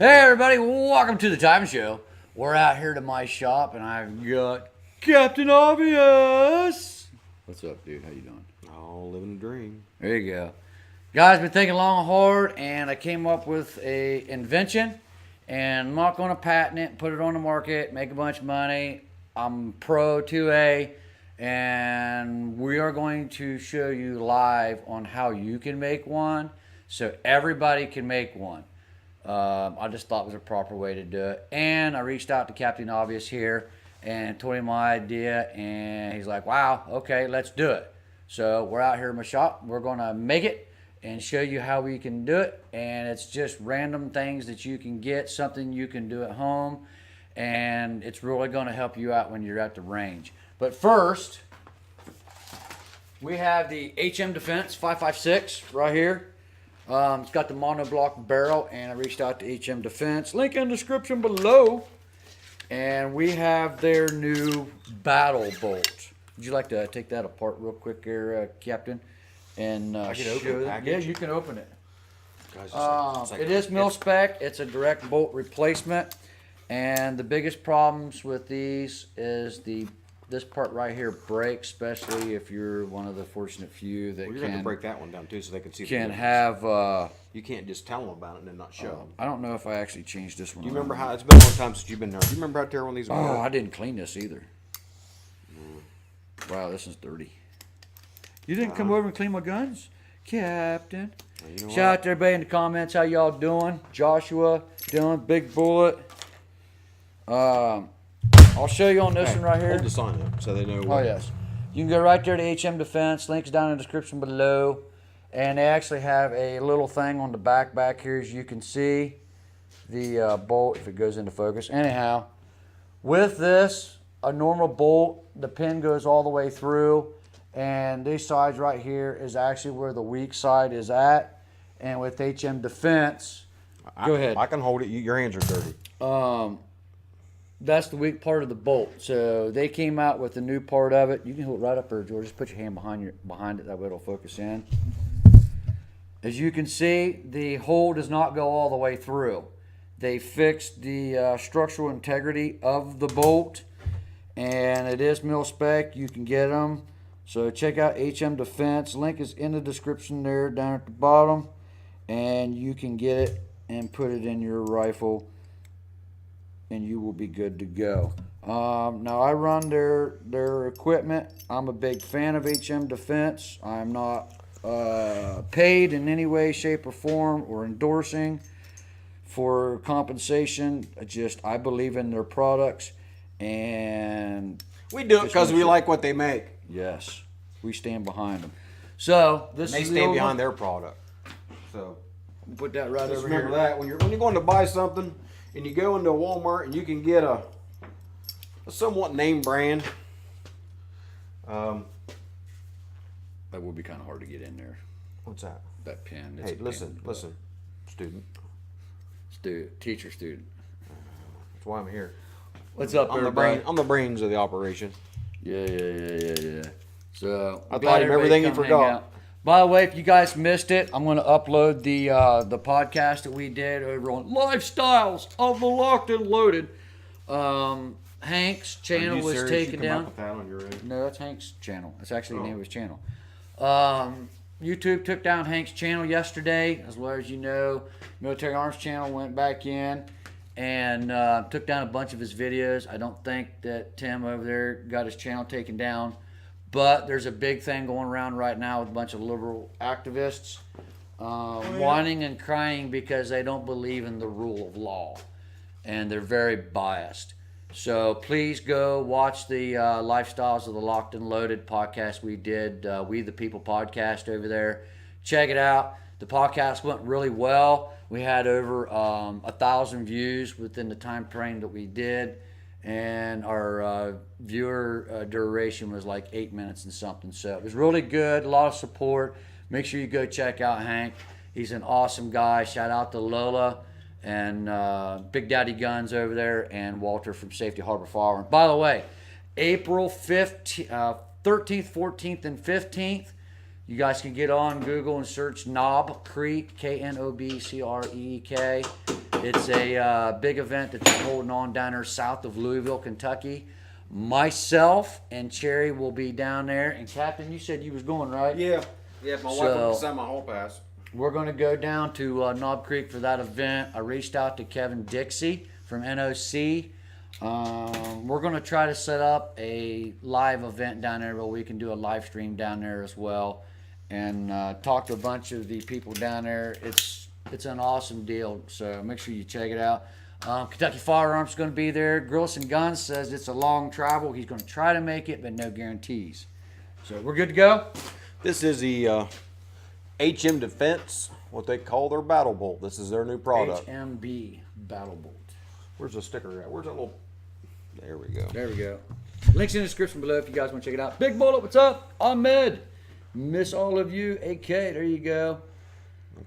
Hey everybody, welcome to the TIVANshow. We're out here to my shop and I've got Captain Obvious. What's up, dude? How you doing? Oh, living a dream. There you go. Guys, been thinking long and hard and I came up with a invention and I'm not going to patent it, put it on the market, make a bunch of money. I'm pro 2A and we are going to show you live on how you can make one so everybody can make one. I just thought it was a proper way to do it. And I reached out to Captain Obvious here and told him my idea. And he's like, wow, okay, let's do it. So we're out here in my shop. We're going to make it and show you how we can do it. And it's just random things that you can get, something you can do at home. And it's really going to help you out when you're at the range. But first, we have the HM Defense 556 right here. It's got the monoblock barrel, and I reached out to HM Defense. Link in the description below. And we have their new battle bolt. Would you like to take that apart real quick here, Captain? And I can show open the that? package? Yeah, you can open it. Guys, it's like It is mil-spec. It's a direct bolt replacement. And the biggest problems with these is this part right here breaks, especially if you're one of the fortunate few that Well, you're going to break that one down too, so they can see. can the have. You can't just tell them about it and then not show them. I don't know if I actually changed this one. Do you remember how it's been a long time since you've been there? Do you remember how terrible these were? Oh, I didn't clean this either. Wow, this is dirty. You didn't come over and clean my guns, Captain. Well, you know Shout out to everybody in the comments. How y'all doing? Joshua, Dylan, Big Bullet. I'll show you on this one right here. Hold the sign up so they know. Oh, yes. You can go right there to HM Defense. Link's down in the description below. And they actually have a little thing on the back here, as you can see. The bolt, if it goes into focus. Anyhow, with this, a normal bolt, the pin goes all the way through. And these sides right here is actually where the weak side is at. And with HM Defense, go ahead. I can hold it. Your hands are dirty. That's the weak part of the bolt. So they came out with a new part of it. You can hold it right up there, George. Just put your hand behind it. That way it'll focus in. As you can see, the hole does not go all the way through. They fixed the structural integrity of the bolt, and it is mil-spec. You can get them. So check out HM Defense. Link is in the description there down at the bottom, and you can get it and put it in your rifle, and you will be good to go. Now I run their equipment. I'm a big fan of HM Defense. I'm not paid in any way, shape, or form, or endorsing for compensation. I believe in their products, and We do it because we like what they make. yes, we stand behind them. So this They is the stand old behind one. their product. So Put that right just over remember here. that when you're going to buy something and you go into Walmart and you can get a somewhat name brand. That would be kind of hard to get in there. What's that? That pin. Hey, listen, student. Teacher, student. That's why I'm here. What's up, everybody? I'm the brains of the operation. Yeah. So I taught him everything he forgot. By the way, if you guys missed it, I'm going to upload the podcast that we did over on Lifestyles of the Locked and Loaded. Hank's channel was taken down. No, that's Hank's channel. That's actually the name of his channel. YouTube took down Hank's channel yesterday. As well as you know, Military Arms channel went back in and took down a bunch of his videos. I don't think that Tim over there got his channel taken down. But there's a big thing going around right now with a bunch of liberal activists whining and crying because they don't believe in the rule of law. And they're very biased. So please go watch the Lifestyles of the Locked and Loaded podcast we did, We the People podcast over there. Check it out. The podcast went really well. We had over 1,000 views within the time frame that we did. And our viewer duration was like 8 minutes and something. So it was really good, a lot of support. Make sure you go check out Hank. He's an awesome guy. Shout out to Lola and Big Daddy Guns over there and Walter from Safety Harbor Firearms. By the way, April 13th, 14th, and 15th, you guys can get on Google and search Knob Creek, Knobcreek. It's a big event that they're holding on down there south of Louisville, Kentucky. Myself and Cherry will be down there. And Captain, you said you was going, right? Yeah. Yeah, my wife will sign my hall pass. We're going to go down to Knob Creek for that event. I reached out to Kevin Dixie from NOC. We're going to try to set up a live event down there where we can do a live stream down there as well, and talk to a bunch of the people down there. It's an awesome deal, so make sure you check it out. Kentucky Firearms is going to be there. Grills and Guns says it's a long travel. He's going to try to make it, but no guarantees. So we're good to go. This is the HM Defense, what they call their Battle Bolt. This is their new product. HMB Battle Bolt. Where's the sticker at? Where's that little... There we go. There we go. Links in the description below if you guys want to check it out. Big Bullet, what's up? Ahmed. Miss all of you. AK, there you go.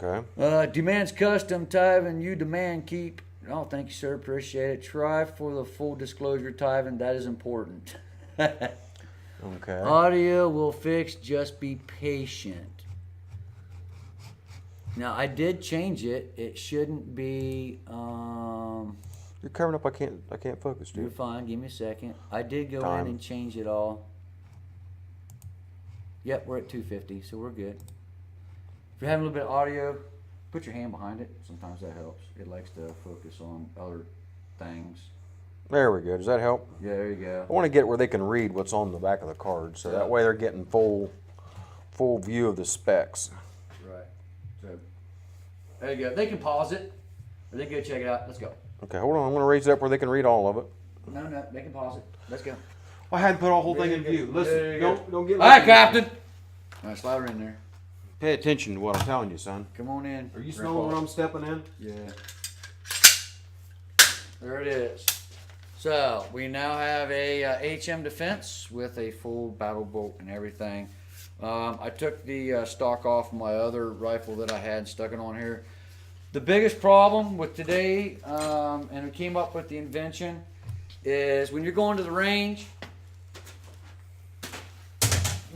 Okay. Demands custom, Tyvan. You demand keep. Oh, thank you, sir. Appreciate it. Try for the full disclosure, Tyvan. That is important. Okay. Audio will fix. Just be patient. Now, I did change it. It shouldn't be... You're covering up. I can't focus, dude. You're fine. Give me a second. I did go Time. in and change it all. Yep, we're at 250, so we're good. If you're having a little bit of audio, put your hand behind it. Sometimes that helps. It likes to focus on other things. There we go. Does that help? Yeah, there you go. I want to get where they can read what's on the back of the card, so that way they're getting full view of the specs. Right. So there you go. They can pause it, or they can go check it out. Let's go. Okay, hold on. I'm going to raise it up where they can read all of it. No, they can pause it. Let's go. I hadn't put the whole thing in There you view. go. Listen, There you go. don't get. All right, Captain. All right, slide her in there. Pay attention to what I'm telling you, son. Come on in. Are you smelling when I'm stepping in? Yeah. There it is. So we now have a HM Defense with a full battle bolt and everything. I took the stock off my other rifle that I had, stuck it on here. The biggest problem with today, and we came up with the invention, is when you're going to the range,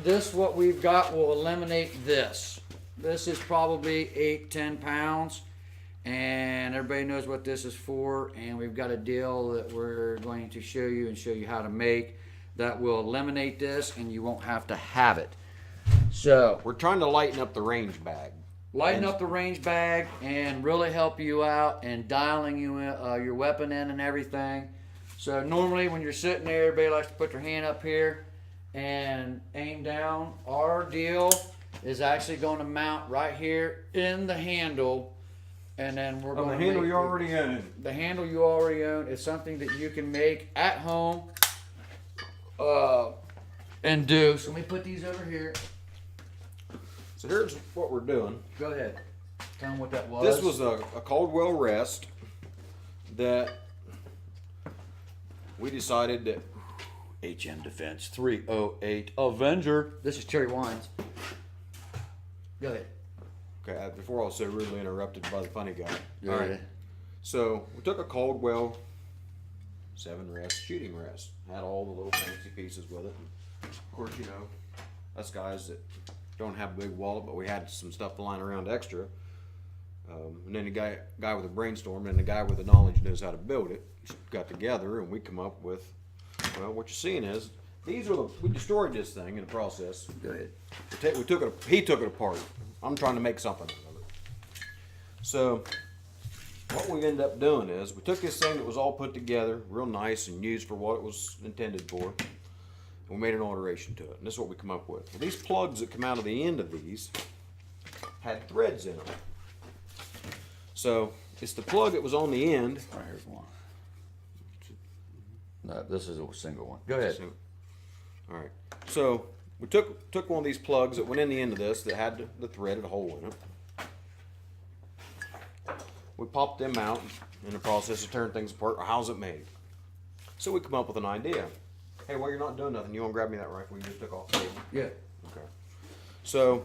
this what we've got will eliminate this. This is probably 8-10 pounds, and everybody knows what this is for, and we've got a deal that we're going to show you how to make that will eliminate this, and you won't have to have it. So We're trying to lighten up the range bag. lighten up the range bag and really help you out and dialing your weapon in and everything. So normally when you're sitting there, everybody likes to put their hand up here and aim down. Our deal is actually going to mount right here in the handle, and then we're going to the handle you already own. the handle you already own is something that you can make at home and do. So let me put these over here. So here's what we're doing. Go ahead. Tell them what that was. This was a Caldwell rest that we decided that HM Defense 308 Avenger. This is Cherry Wines. Go ahead. Okay, before I was so rudely interrupted by the funny guy. Yeah. All right. So we took a Caldwell 7 rest shooting rest. Had all the little fancy pieces with it. And of course, you know, us guys that don't have a big wallet, but we had some stuff lying around extra. And then the guy with a brainstorm and the guy with the knowledge knows how to build it got together, and we come up with, well, what you're seeing is we destroyed this thing in the process. Go ahead. He took it apart. I'm trying to make something out of it. So what we ended up doing is we took this thing that was all put together, real nice and used for what it was intended for, and we made an alteration to it. And this is what we come up with. Well, these plugs that come out of the end of these had threads in them. So it's the plug that was on the end. All right, here's one. No, this is a single one. Go ahead. All right. So we took one of these plugs that went in the end of this that had the threaded hole in it. We popped them out in the process of tearing things apart. How's it made? So we come up with an idea. Hey, while you're not doing nothing, you want to grab me that rifle you just took off the table? Yeah. Okay. So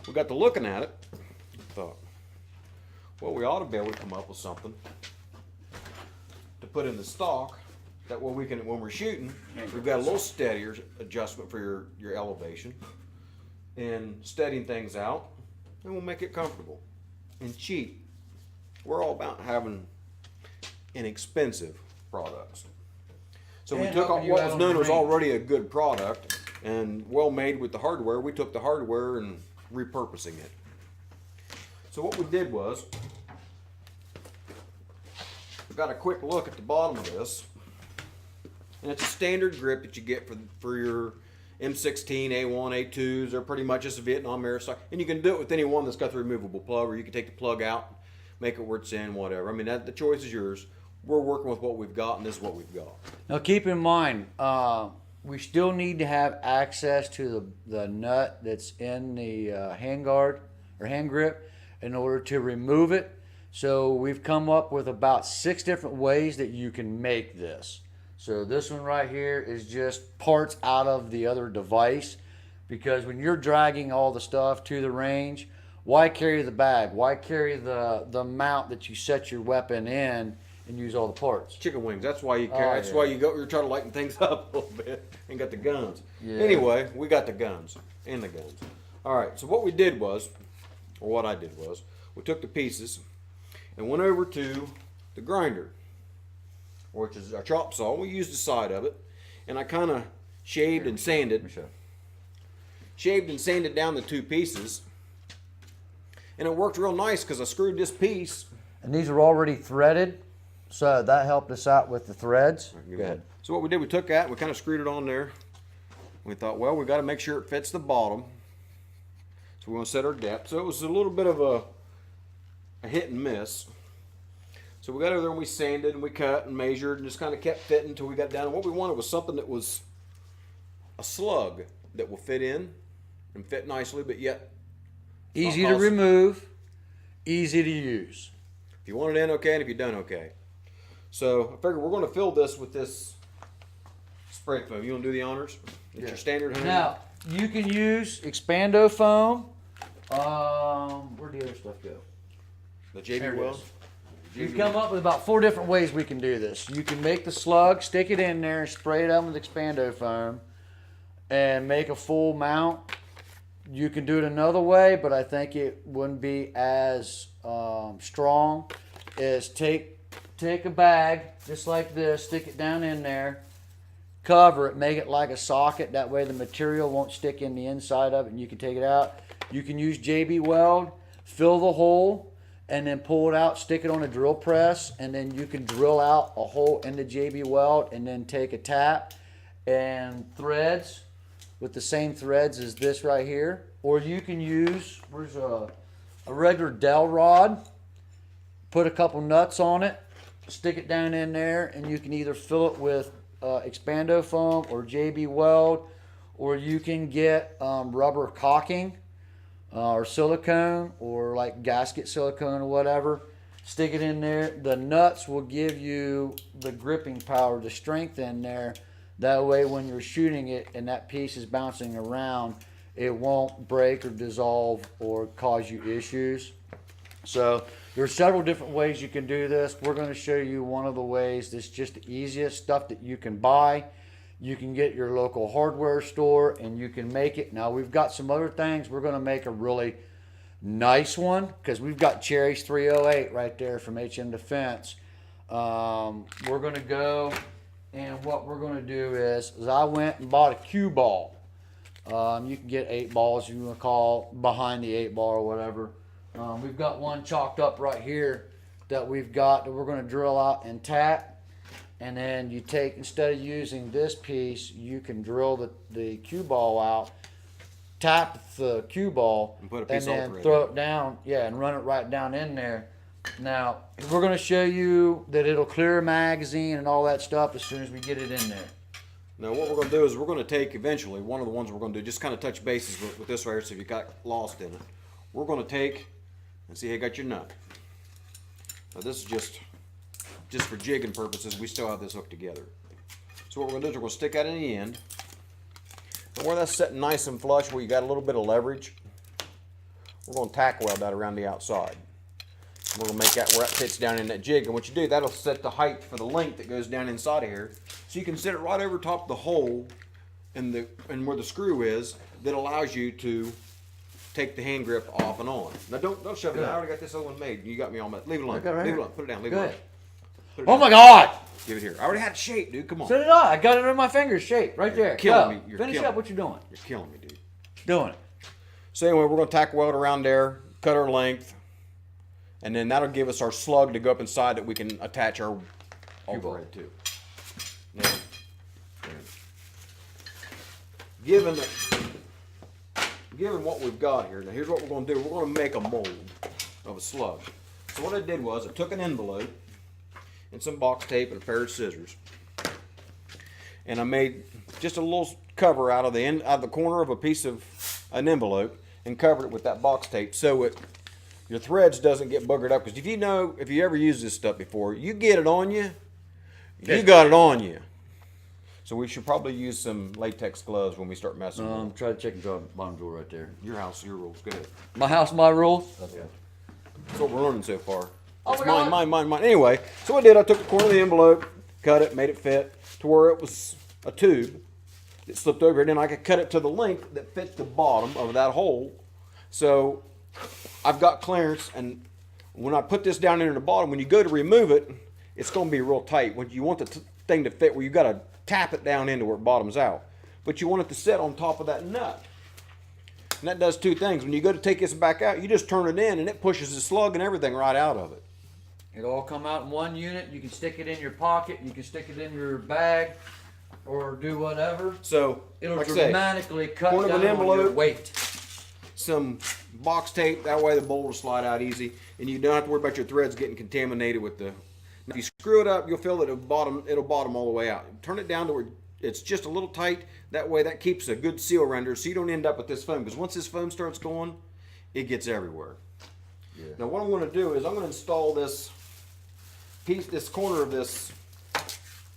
we got to looking at it. Thought, well, we ought to be able to come up with something to put in the stock. That way we can, when we're shooting, we've got a little steadier adjustment for your elevation and steadying things out, and we'll make it comfortable and cheap we're all about having inexpensive products. So we And took helping you what out was on known the as range. already a good product and well made with the hardware. We took the hardware and repurposing it. So what we did was, we got a quick look at the bottom of this, and it's a standard grip that you get for your M16, A1, A2s. They're pretty much just a Vietnam era style, and you can do it with any one that's got the removable plug, or you can take the plug out, make it where it's in, whatever. I mean, the choice is yours. We're working with what we've got, and this is what we've got. Now keep in mind, we still need to have access to the nut that's in the hand guard or hand grip in order to remove it. So we've come up with about 6 different ways that you can make this. So this one right here is just parts out of the other device, because when you're dragging all the stuff to the range, why carry the bag? Why carry the mount that you set your weapon in and use all the parts? Chicken wings. That's why you carry. That's yeah. why you're trying to lighten things up a little bit and got the guns. Yeah. Anyway, we got the guns and the guns. All right. So what we did was, or what I did was, we took the pieces and went over to the grinder, which is our chop saw. We used the side of it, and I kind of shaved and sanded down the 2 pieces, and it worked real nice because I screwed this piece. And these are already threaded, so that helped us out with the threads. Go ahead. So what we did, we took that, we kind of screwed it on there. We thought, well, we got to make sure it fits the bottom. So we want to set our depth. So it was a little bit of a hit and miss. So we got over there and we sanded and we cut and measured and just kind of kept fitting until we got down. And what we wanted was something that was a slug that will fit in and fit nicely, but yet Easy to remove, easy to use. if you want it in, okay, and if you don't, okay. So I figure we're going to fill this with this spray foam. You want to do the honors? It's your standard 100. Now, you can use Expando foam. Where'd the other stuff go? The There JB it Wells. is. We've come up with about 4 different ways we can do this. You can make the slug, stick it in there, spray it on with Expando foam, and make a full mount. You can do it another way, but I think it wouldn't be as strong. Is take a bag just like this, stick it down in there, cover it, make it like a socket. That way the material won't stick in the inside of it, and you can take it out. You can use JB Weld, fill the hole, and then pull it out, stick it on a drill press, and then you can drill out a hole in the JB Weld, and then take a tap and threads with the same threads as this right here. Or you can use, where's a regular dowel rod, put a couple nuts on it, stick it down in there, and you can either fill it with Expando foam or JB Weld, or you can get rubber caulking or silicone, or like gasket silicone or whatever. Stick it in there. The nuts will give you the gripping power, the strength in there. That way when you're shooting it and that piece is bouncing around, it won't break or dissolve or cause you issues. So there are several different ways you can do this. We're going to show you one of the ways that's just the easiest stuff that you can buy. You can get your local hardware store and you can make it. Now we've got some other things. We're going to make a really nice one because we've got Cherry's 308 right there from HM Defense. We're going to go, and what we're going to do is I went and bought a cue ball. You can get 8 balls, you want to call behind the 8 ball or whatever. We've got one chalked up right here that we're going to drill out and tap. And then you take, instead of using this piece, you can drill the cue ball out, tap the cue ball, And put a piece of then thread throw in. it down, and run it right down in there. Now, we're going to show you that it'll clear a magazine and all that stuff as soon as we get it in there. Now what we're going to do is we're going to take eventually, one of the ones we're going to do, just kind of touch bases with this right here, so if you got lost in it. We're going to take, and see, I got your nut. Now this is just for jigging purposes. We still have this hooked together. So what we're going to do is we're going to stick that in the end. And where that's sitting nice and flush, where you got a little bit of leverage, we're going to tack weld that around the outside. And we're going to make that where it fits down in that jig. And what you do, that'll set the height for the length that goes down inside of here. So you can sit it right over top of the hole and where the screw is, that allows you to take the hand grip off and on. Now don't shove it out. I already got this other one made. You got me on that. Leave it alone. got it right leave it here. alone. Put it down. Leave Go it ahead. alone. Put it Oh down. my God! Give it here. I already had it shaped, dude. Come on. So did I. I got it in my fingers shaped right there. killing Go. me. You're Finish killing up me. what you're doing. You're killing me, dude. Doing it. So anyway, we're going to tack weld around there, cut our length, and then that'll give us our slug to go up inside that we can attach our overhead to. Now, given what we've got here, now here's what we're going to do. We're going to make a mold of a slug. So what I did was I took an envelope and some box tape and a pair of scissors, and I made just a little cover out of the corner of a piece of an envelope and covered it with that box tape so your threads doesn't get boogered up. Because if you ever used this stuff before, you get it on you, you got it on you. So we should probably use some latex gloves when we start messing with it. Try the chicken drawer, bottom drawer right there. Your house, your rules. Go ahead. My house, my rules. Okay. That's what we're learning so far. Oh It's my God. mine. Anyway, so what I did, I took the corner of the envelope, cut it, made it fit to where it was a tube. It slipped over, and then I could cut it to the length that fits the bottom of that hole. So I've got clearance, and when I put this down into the bottom, when you go to remove it, it's going to be real tight. When you want the thing to fit, where you got to tap it down into where it bottoms out, but you want it to sit on top of that nut. And that does two things. When you go to take this back out, you just turn it in, and it pushes the slug and everything right out of it. It'll all come out in one unit. You can stick it in your pocket. You can stick it in your bag, or do whatever. So It'll like I say, dramatically cut corner of down an on your envelope. weight. some box tape. That way the bolt will slide out easy, and you don't have to worry about your threads getting contaminated with the. Now, if you screw it up, you'll feel that it'll bottom all the way out. Turn it down to where it's just a little tight. That way, that keeps a good seal around there, so you don't end up with this foam. Because once this foam starts going, it gets everywhere. Yeah. Now, what I'm going to do is I'm going to install this piece, this corner of this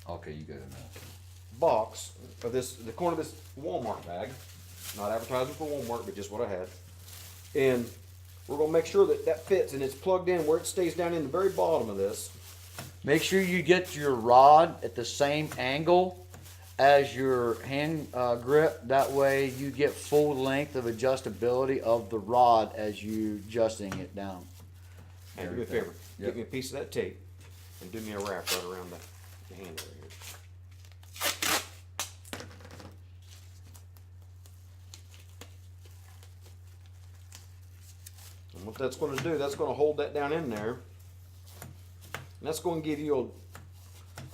Okay, you got it now. box, of this, the corner of this Walmart bag. Not advertising for Walmart, but just what I had. And we're going to make sure that that fits and it's plugged in where it stays down in the very bottom of this. Make sure you get your rod at the same angle as your hand grip. That way you get full length of adjustability of the rod as you adjusting it down. And do me a favor, Yep. get me a piece of that tape and do me a wrap right around the handle right here. And what that's going to do, that's going to hold that down in there. And that's going to give you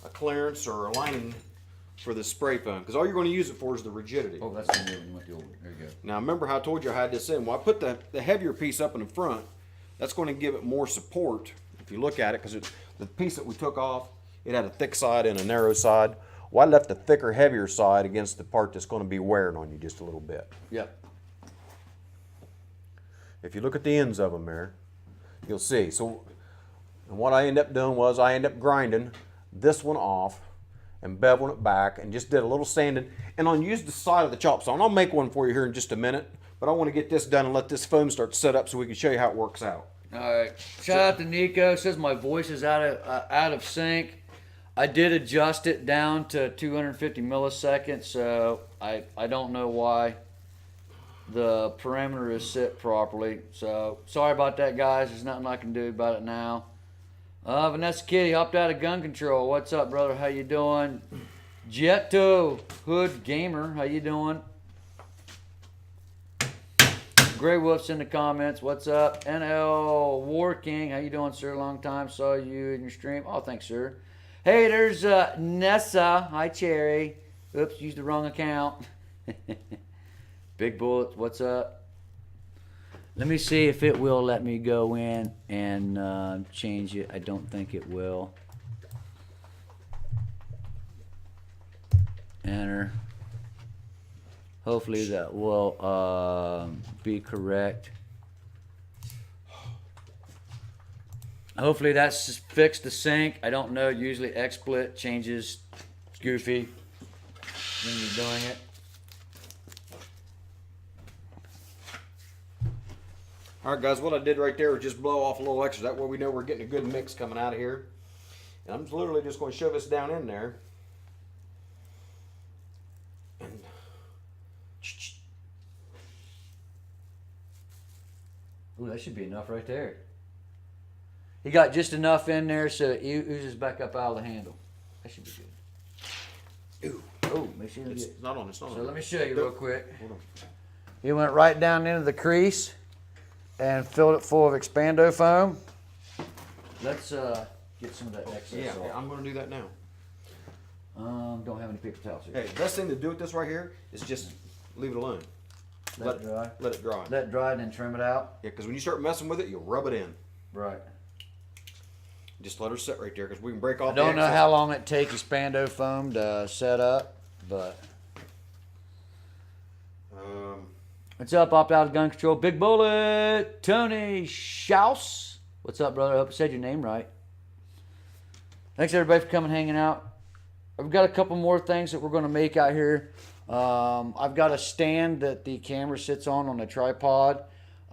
a clearance or a lining for the spray foam. Because all you're going to use it for is the rigidity. Oh, that's the new one. You went the old one. There you go. Now remember how I told you I had this in? Well, I put the heavier piece up in the front. That's going to give it more support if you look at it, because the piece that we took off, it had a thick side and a narrow side. Well, I left the thicker, heavier side against the part that's going to be wearing on you just a little bit. Yep. If you look at the ends of them there, you'll see. So, and what I ended up doing was I ended up grinding this one off and beveling it back and just did a little sanding. And I'll use the side of the chop saw. And I'll make one for you here in just a minute. But I want to get this done and let this foam start to set up so we can show you how it works out. All right. Shout out to Nico. Says my voice is out of sync. I did adjust it down to 250 milliseconds, so I don't know why the parameter is set properly. So sorry about that, guys. There's nothing I can do about it now. Vanessa Kitty hopped out of gun control. What's up, brother? How you doing? Jetto Hood Gamer, how you doing? Grey Wolf's in the comments. What's up? NL War King, how you doing, sir? Long time. Saw you in your stream. Oh, thanks, sir. Hey, there's Nessa. Hi, Cherry. Oops, used the wrong account. Big Bullets, what's up? Let me see if it will let me go in and change it. I don't think it will. Enter. Hopefully that will be correct. Hopefully that's fixed the sync. I don't know. Usually XSplit changes. It's goofy when you're doing it. All right, guys, what I did right there was just blow off a little extra. That way we know we're getting a good mix coming out of here. And I'm just literally just going to shove this down in there. And Ooh, that should be enough right there. He got just enough in there so it oozes back up out of the handle. That should be good. Ooh. Oh, make sure you It's get. not on. It's not on. So let me show you real quick. Hold on. He went right down into the crease and filled it full of Expando foam. Let's get some of that excess Yeah, off. I'm going to do that now. Don't have any paper towels here. Hey, best thing to do with this right here is just leave it alone. Let it dry. Let it dry. Let it dry and then trim it out. Yeah, because when you start messing with it, you'll rub it in. Right. Just let her sit right there because we can break off I don't the know excess. how long it takes Expando foam to set up, but what's up? Opt out of gun control. Big bullet. Tony Schaus. What's up, brother? I hope I said your name right. Thanks everybody for coming, hanging out. I've got a couple more things that we're going to make out here. I've got a stand that the camera sits on a tripod.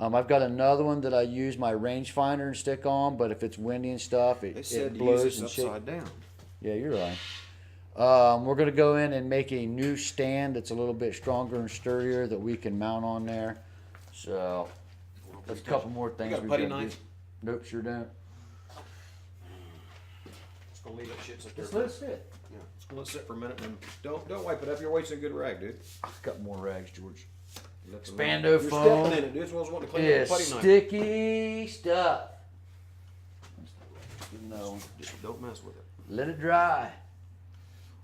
I've got another one that I use my rangefinder and stick on, but if it's windy and stuff, They it said to blows use and this shit. upside down. Yeah, you're right. We're going to go in and make a new stand that's a little bit stronger and sturdier that we can mount on there. So, there's a couple more things. You got a we've putty gotta do. knife? Nope, sure don't. Just gonna leave that shit sit there. Just let it sit. Yeah, just gonna let it sit for a minute and don't wipe it up. You're wasting a good rag, dude. A couple more rags, George. Let the- Expando You're foam. stepping in it, dude. That's what I was wanting to clean Yeah, up the putty knife. sticky stuff. No, Just don't mess with it. let it dry.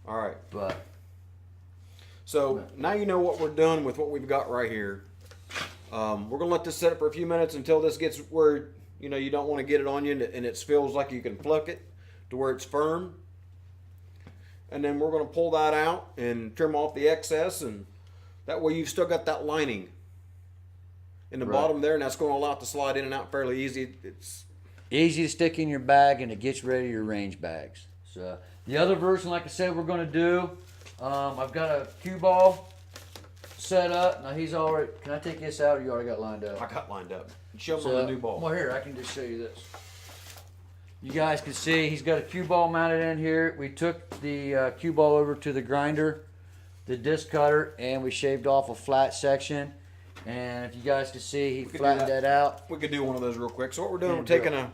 All right. But So now you know what we're doing with what we've got right here. We're gonna let this sit up for a few minutes until this gets where you don't want to get it on you and it feels like you can pluck it to where it's firm. And then we're gonna pull that out and trim off the excess, and that way you've still got that lining in the Right. bottom there, and that's going to allow it to slide in and out fairly easy. It's easy to stick in your bag, and it gets rid of your range bags. So the other version, like I said, we're going to do. I've got a cue ball set up. Now he's already. Can I take this out, or you already got lined up? I got lined up. Show them So, on the new ball. well, here I can just show you this. You guys can see he's got a cue ball mounted in here. We took the cue ball over to the grinder, the disc cutter, and we shaved off a flat section. And if you guys can see, he could do flattened that. that out. We could do one of those real quick. So what we're doing, Yeah, we're taking a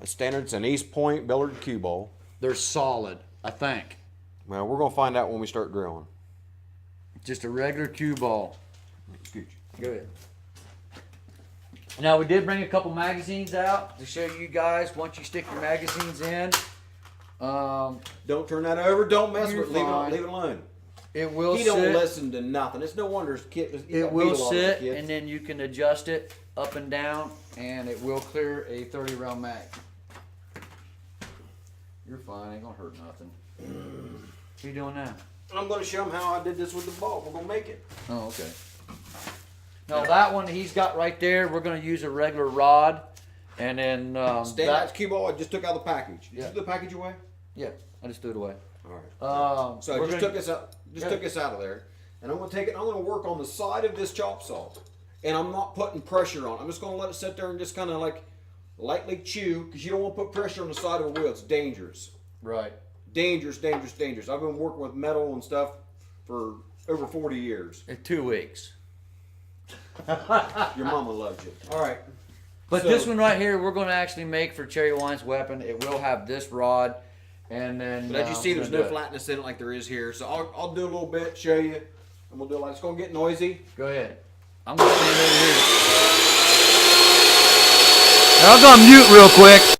standard, it's an East Point Billard cue ball. They're solid, I think. Well, we're going to find out when we start drilling. Just a regular cue ball. Excuse you. Go ahead. Now we did bring a couple magazines out to show you guys once you stick your magazines in. Don't turn that over. Don't mess You're with it. Leave fine. it alone. It will He sit. don't listen to nothing. It's no wonder his kid. It will sit, and then you can adjust it up and down, and it will clear a 30 round mag. You're fine. Ain't gonna hurt nothing. What are you doing now? I'm going to show him how I did this with the ball. We're going to make it. Oh, okay. Now that one he's got right there, we're gonna use a regular rod, and then That's cue ball I just took out of the package. Did Yeah. you throw the package away? yeah, I just threw it away. All right. So I we're just gonna- took this out. Just Yeah. took this out of there, and I'm going to take it. I'm going to work on the side of this chop saw, and I'm not putting pressure on. I'm just going to let it sit there and just kind of like lightly chew, because you don't want to put pressure on the side of a wheel. It's dangerous. Right. Dangerous, dangerous, dangerous. I've been working with metal and stuff for over 40 years. In 2 weeks. Your mama loves you. All right. But So- this one right here, we're gonna actually make for Cherry Wine's weapon. It will have this rod, and then. But as you see, we're there's gonna no do it. flatness in it like there is here. So I'll do a little bit, show you, and we'll do it like it's going to get noisy. Go ahead. I'm gonna stand over here. Now I'm gonna mute real quick.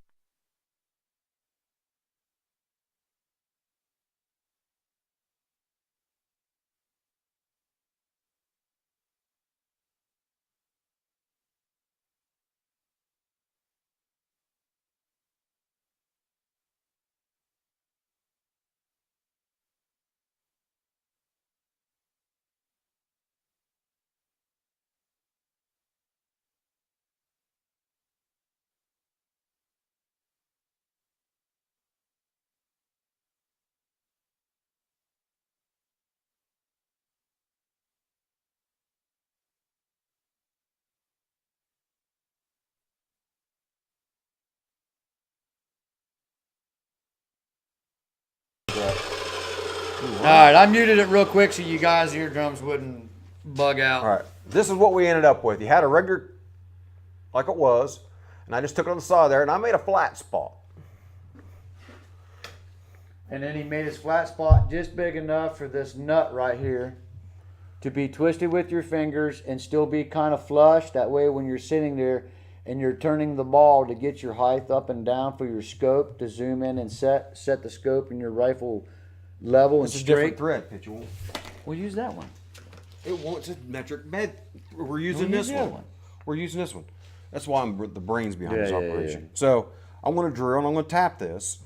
All right, I muted it real quick so you guys' eardrums wouldn't bug out. All right. This is what we ended up with. You had a regular like it was, and I just took it on the side there, and I made a flat spot. And then he made his flat spot just big enough for this nut right here to be twisted with your fingers and still be kind of flush. That way when you're sitting there and you're turning the ball to get your height up and down for your scope to zoom in and set the scope in your rifle level and It's a straight. different thread, Pitch. We'll use that one. It wants a metric bed. We're using We'll this use the other one. We're using this one. That's why I'm the brains behind Yeah, this yeah, operation. yeah. So I'm going to drill and I'm going to tap this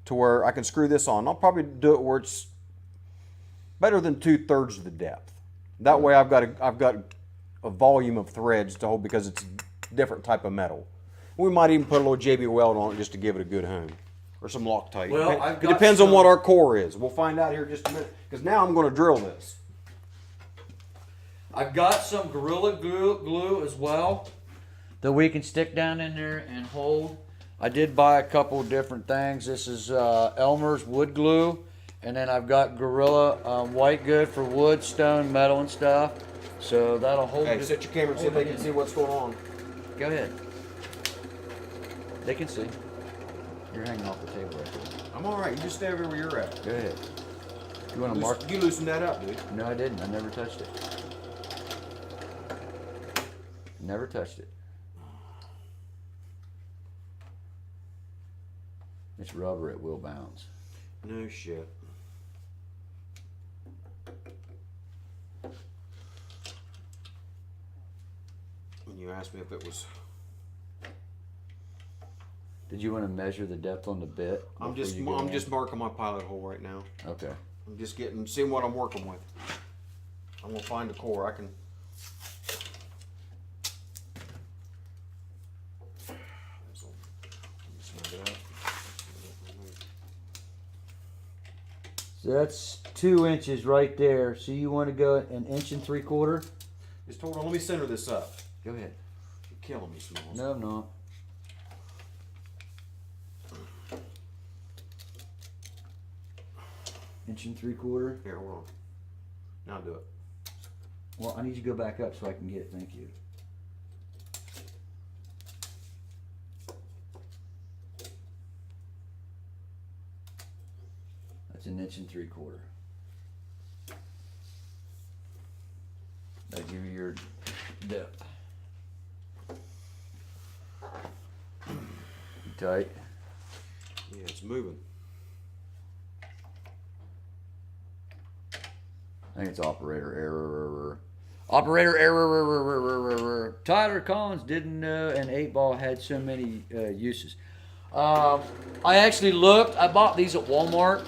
to where I can screw this on. I'll probably do it where it's better than 2/3 of the depth. That way I've got a volume of threads to hold because it's a different type of metal. We might even put a little JB weld on it just to give it a good home. Or some Loctite. Well, It depends on what our core is. We'll find out here in just a minute. Because now I'm going to drill this. I've got some Gorilla glue as well that we can stick down in there and hold. I did buy a couple different things. This is Elmer's wood glue, and then I've got Gorilla white good for wood, stone, metal, and stuff. So that'll hold Hey, it. set your camera and see if they can see what's going on. Go ahead. They can see. You're hanging off the table right there. I'm all right. You just stay over where you're at. Go ahead. You want to mark? You loosened that up, dude. No, I didn't. I never touched it. Never touched it. It's rubber, it will bounce. No shit. When you asked me if it was, Did you want to measure the depth on the bit? I'm before you go in? just marking my pilot hole right now. Okay. I'm just seeing what I'm working with. I'm gonna find the core. I can. So that's 2 inches right there. So you want to go 1 3/4 inches? Just hold on. Let me center this up. Go ahead. You're killing me, Smalls. No, I'm not. Inch and 3/4. Here, hold on. Now do it. Well, I need you to go back up so I can get it. Thank you. That's 1 3/4 inches. That'll give you your depth. Tight. Yeah, it's moving. I think it's operator error. Operator error. Tyler Collins didn't know an 8-ball had so many uses. I actually looked. I bought these at Walmart.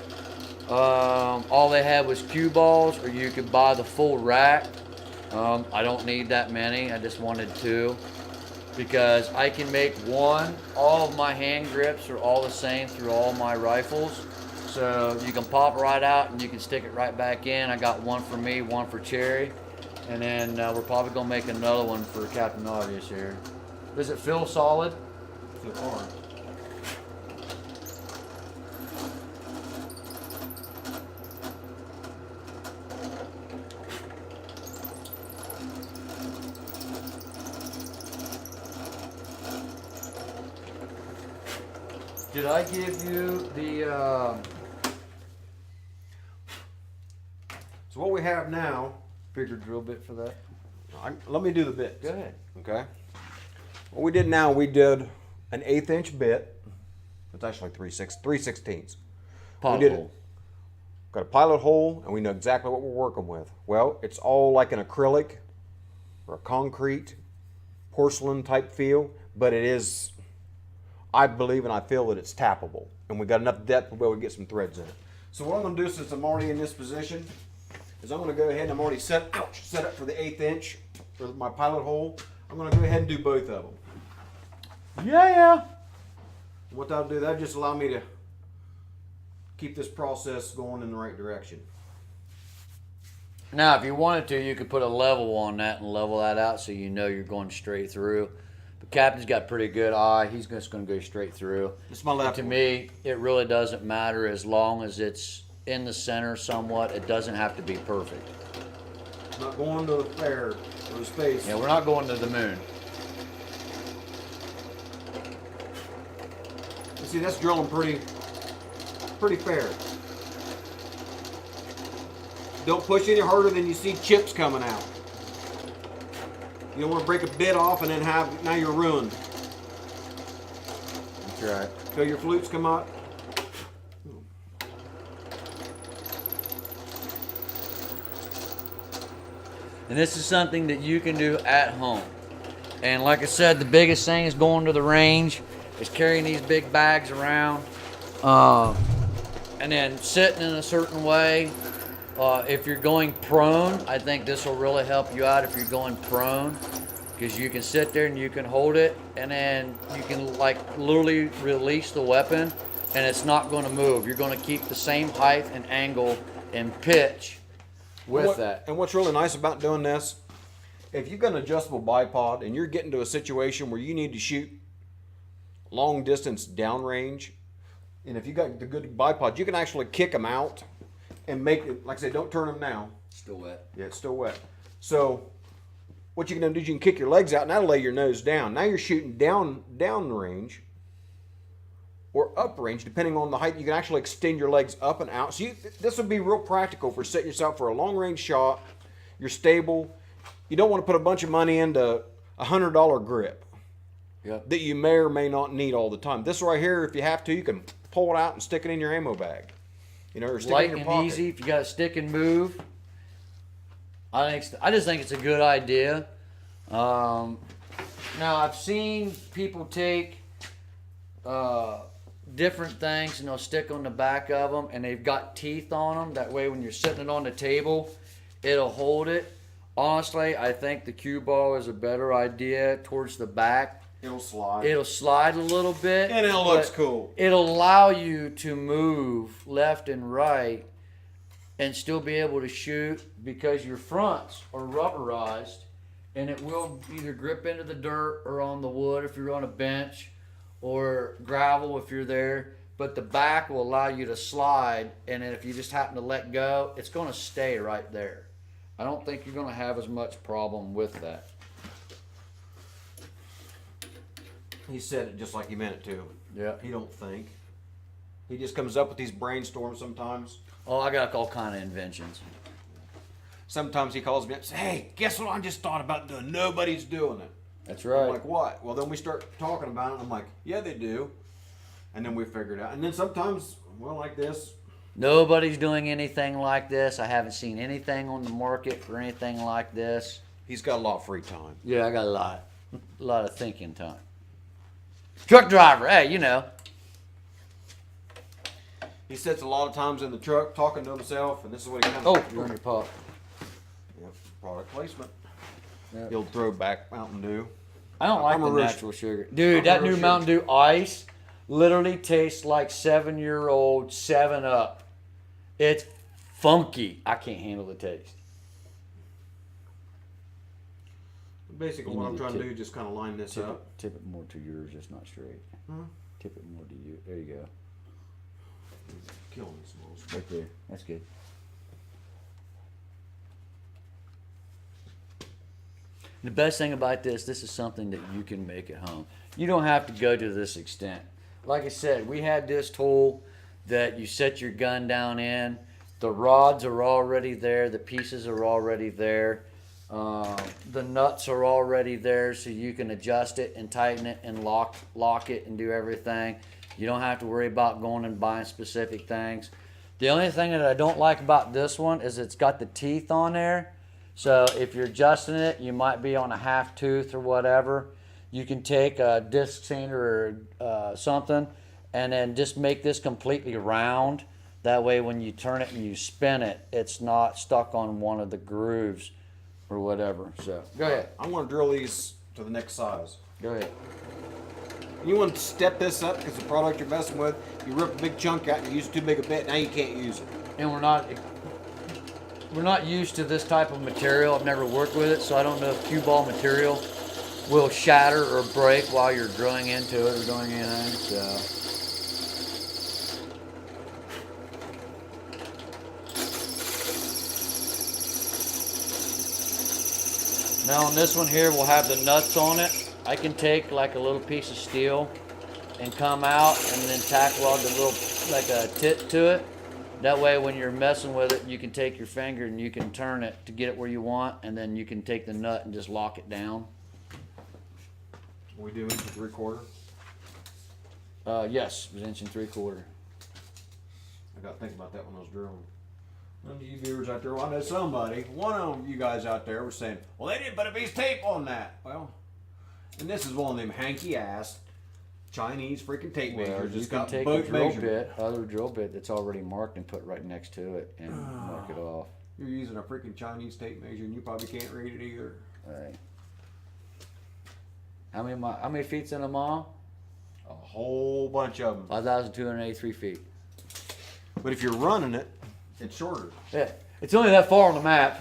All they had was cue balls, or you could buy the full rack. I don't need that many. I just wanted 2 because I can make one. All of my hand grips are all the same through all my rifles. So you can pop right out and you can stick it right back in. I got one for me, one for Cherry. And then we're probably going to make another one for Captain Obvious here. Does it feel solid? So far. Did I give you the... So what we have now, bigger drill bit for that? let me do the bits. Go ahead. Okay. What we did now, we did an 1/8 inch bit. It's actually 3/16. Pilot hole. Got a pilot hole, and we know exactly what we're working with. Well, it's all like an acrylic or a concrete porcelain type feel, but it is, I believe and I feel that it's tappable, and we got enough depth to be able to get some threads in it. So what I'm going to do, since I'm already in this position, is I'm going to go ahead and I'm already set up for the 1/8 inch for my pilot hole. I'm going to go ahead and do both of them. Yeah. What that'll do, that'll just allow me to keep this process going in the right direction. Now, if you wanted to, you could put a level on that and level that out so you know you're going straight through. But Captain's got pretty good eye. He's just going to go straight through. It's my left To one. me, it really doesn't matter as long as it's in the center somewhat. It doesn't have to be perfect. I'm not going to the fair or the space. Yeah, we're not going to the moon. See, that's drilling pretty fair. Don't push any harder than you see chips coming out. You don't want to break a bit off and then now you're ruined. That's right. Feel your flutes come out. And this is something that you can do at home. And like I said, the biggest thing is going to the range, is carrying these big bags around, and then sitting in a certain way. If you're going prone, I think this will really help you out if you're going prone, because you can sit there and you can hold it, and then you can like literally release the weapon, and it's not going to move. You're going to keep the same height and angle and pitch with that. And what's really nice about doing this, if you've got an adjustable bipod and you're getting to a situation where you need to shoot long distance downrange, and if you got the good bipod, you can actually kick them out and make it, like I said, don't turn them now. Still wet. Yeah, it's still wet. So what you can do is you can kick your legs out and that'll lay your nose down. Now you're shooting down range or up range, depending on the height. You can actually extend your legs up and out. So this would be real practical for setting yourself for a long range shot. You're stable. You don't want to put a bunch of money into a $100 grip that you may or may not need all the time. This right here, if you have to, you can pull it out and stick it in your ammo bag. You know, or stick Light it in your and pocket. easy. If you got to stick and move, I just think it's a good idea. Now I've seen people take different things and they'll stick on the back of them, and they've got teeth on them. That way, when you're sitting it on the table, it'll hold it. Honestly, I think the cue ball is a better idea towards the back. It'll slide. It'll slide a little bit. And it looks cool. It'll allow you to move left and right and still be able to shoot, because your fronts are rubberized, and it will either grip into the dirt or on the wood if you're on a bench, or gravel if you're there. But the back will allow you to slide, and then if you just happen to let go, it's going to stay right there. I don't think you're going to have as much problem with that. He said it just like he meant it to. Yeah. He don't think. He just comes up with these brainstorms sometimes. Oh, I got all kind of inventions. Sometimes he calls me up and says, hey, guess what I just thought about doing? Nobody's doing it. That's right. I'm like, what? Well, then we start talking about it. I'm like, yeah, they do. And then we figure it out. And then sometimes, well, like this. Nobody's doing anything like this. I haven't seen anything on the market for anything like this. He's got a lot of free time. Yeah, I got a lot of thinking time. Truck driver, hey, you know. He sits a lot of times in the truck talking to himself, and this is what he kind Oh, of... you're on your pop. Yep, product placement. Yep. He'll throw back Mountain Dew. I don't like I'm the a real natural sugar. Dude, I'm that a real new sugar. Mountain Dew Ice literally tastes like 7-year-old 7-Up. It's funky. I can't handle the taste. Basically, You what need I'm to trying to do is just kind of line this up. Tip it more to yours, it's not straight. Huh? Tip it more to you. There you go. Killing me, Smalls. Right there. That's good. The best thing about this is something that you can make at home. You don't have to go to this extent. Like I said, we had this tool that you set your gun down in. The rods are already there. The pieces are already there. The nuts are already there, so you can adjust it and tighten it and lock it and do everything. You don't have to worry about going and buying specific things. The only thing that I don't like about this one is it's got the teeth on there. So if you're adjusting it, you might be on a half tooth or whatever. You can take a disc sander or something and then just make this completely round. That way when you turn it and you spin it, it's not stuck on one of the grooves or whatever. So go ahead. I'm going to drill these to the next size. Go ahead. You want to step this up because the product you're messing with, you rip a big chunk out and you use too big a bit, now you can't use it. And we're not used to this type of material. I've never worked with it, so I don't know if cue ball material will shatter or break while you're drilling into it or doing anything. So now on this one here, we'll have the nuts on it. I can take like a little piece of steel and come out, and then tack weld the little, like a tit to it. That way when you're messing with it, you can take your finger and you can turn it to get it where you want, and then you can take the nut and just lock it down. We do 1 3/4. Yes, it was 1 3/4. I got to think about that when I was drilling. None of you viewers out there, well, I know somebody, one of you guys out there was saying, well, they didn't put a piece of tape on that. Well, and this is one of them hanky ass Chinese freaking tape Well, measures. you It's can got take a both drill measurements. bit, other drill bit that's already marked, and put right next to it and mark it off. You're using a freaking Chinese tape measure and you probably can't read it either. Right. How many feet's in a mile? A whole bunch of them. 5,283 feet. But if you're running it, it's shorter. Yeah, it's only that far on the map.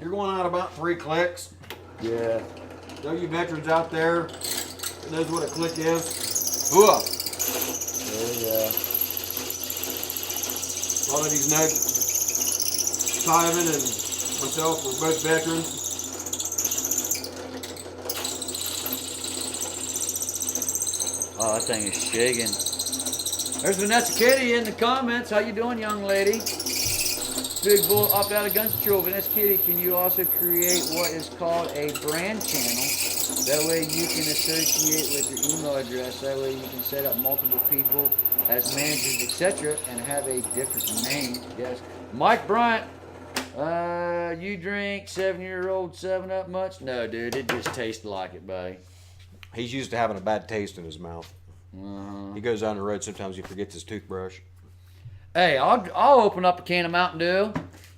You're going out about 3 clicks. Yeah. Those you veterans out there that knows what a click is. Hooah! There you go. A lot of these nugs, Simon and myself, we're both veterans. Oh, that thing is shaking. There's Vanessa Kitty in the comments. How you doing, young lady? Big Bull up out of gun control. Vanessa Kitty, can you also create what is called a brand channel? That way you can associate with your email address. That way you can set up multiple people as managers, etc., and have a different name. Yes. Mike Bryant, you drink 7-year-old 7-Up much? No, dude, it just tastes like it, buddy. He's used to having a bad taste in his mouth. He goes down the road, sometimes he forgets his toothbrush. Hey, I'll open up a can of Mountain Dew,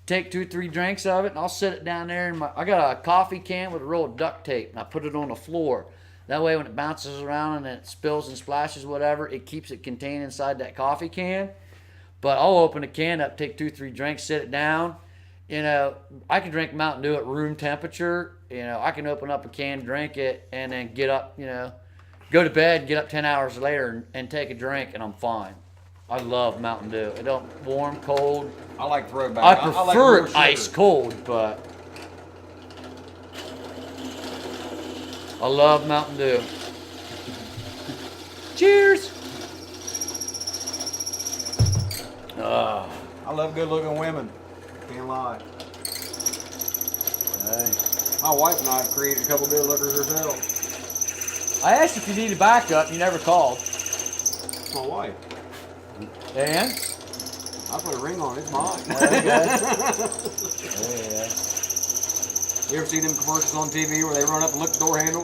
take 2 or 3 drinks of it, and I'll set it down there. I got a coffee can with a roll of duct tape, and I put it on the floor. That way when it bounces around and it spills and splashes, whatever, it keeps it contained inside that coffee can. But I'll open a can up, take 2 or 3 drinks, set it down. You know, I can drink Mountain Dew at room temperature. You know, I can open up a can, drink it, and then get up, you know, go to bed, get up 10 hours later and take a drink, and I'm fine. I love Mountain Dew. It don't warm, cold. I like throwback. I like prefer more it sugar. ice cold, but I love Mountain Dew. Cheers. I love good looking women. Can't lie. Hey. My wife and I have created a couple good lookers ourselves. I asked if you need a backup. You never called. It's my wife. And? I put a ring on it. It's mine. Okay. Yeah. You ever see them commercials on TV where they run up and lick the door handle?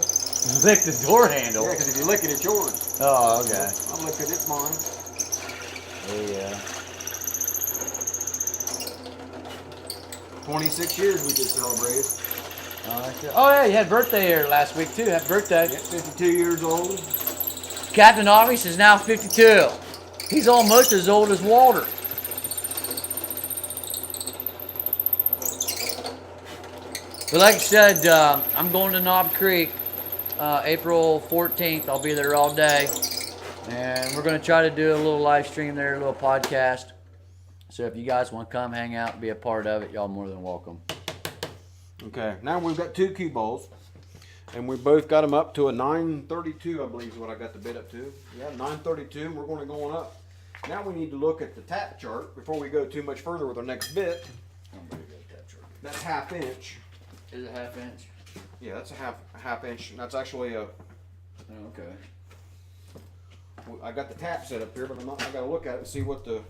Lick the door handle. Yeah, because if you lick it, it's yours. Oh, okay. I licked it. It's mine. Yeah. 26 years we just celebrated. Oh yeah, you had birthday here last week too. Happy birthday. Yeah, 52 years old. Captain Obvious is now 52. He's almost as old as Walter. But like I said, I'm going to Knob Creek April 14th. I'll be there all day. And we're going to try to do a little live stream there, a little podcast. So if you guys want to come hang out and be a part of it, y'all more than welcome. Okay, now we've got 2 cue balls. And we both got them up to a 932, I believe is what I got the bid up to. Yeah, 932, and we're going to go on up. Now we need to look at the tap chart before we go too much further with our next bit. That's 1/2 inch. Is it 1/2 inch? Yeah, that's a half inch. That's actually a. Oh, okay. I got the tap set up here, but I got to look at it and see what the.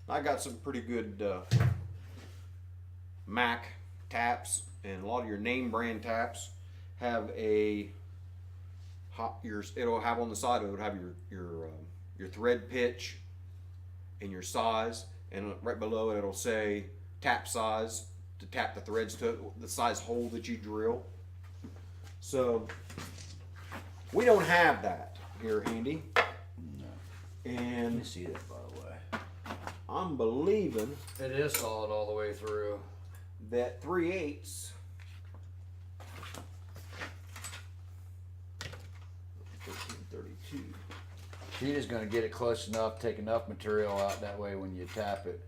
I got some pretty good Mac taps, and a lot of your name brand taps have a. It'll have on the side of it, it'll have your thread pitch and your size, and right below it it'll say tap size to tap the threads to the size hole that you drill. So we don't have that here handy. No. And Let me see that, by the way. I'm believing It is solid all the way through. that 3/8 1332. You're just gonna get it close enough, take enough material out that way when you tap it.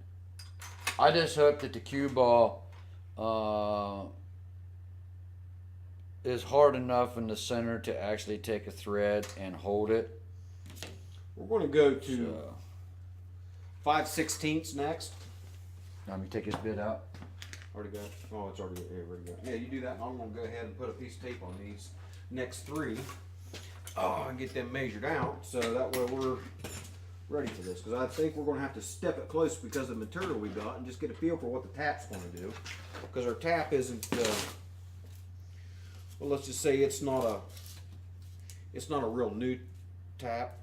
I just hope that the cue ball is hard enough in the center to actually take a thread and hold it. We're going to go to So, 5/16 next. let me take this bit out. Already got it? Oh, it's already got it. Yeah, you do that, and I'm going to go ahead and put a piece of tape on these next three. And get them measured out, so that way we're ready for this. Because I think we're going to have to step it close because of the material we got, and just get a feel for what the tap's going to do. Because our tap isn't, well, let's just say it's not a real new tap,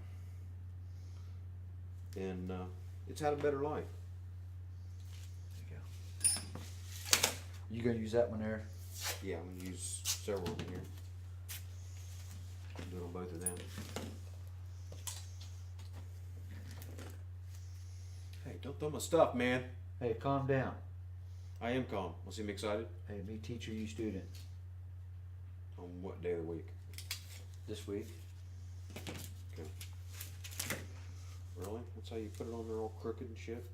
and it's had a better life. You gonna use that one there? Yeah, I'm gonna use several over here. Do it on both of them. Hey, don't throw my stuff, man. Hey, calm down. I am calm. Want to see me excited? Hey, me teacher, you student. On what day of the week? This week. Okay. Really? That's how you put it on there all crooked and shit?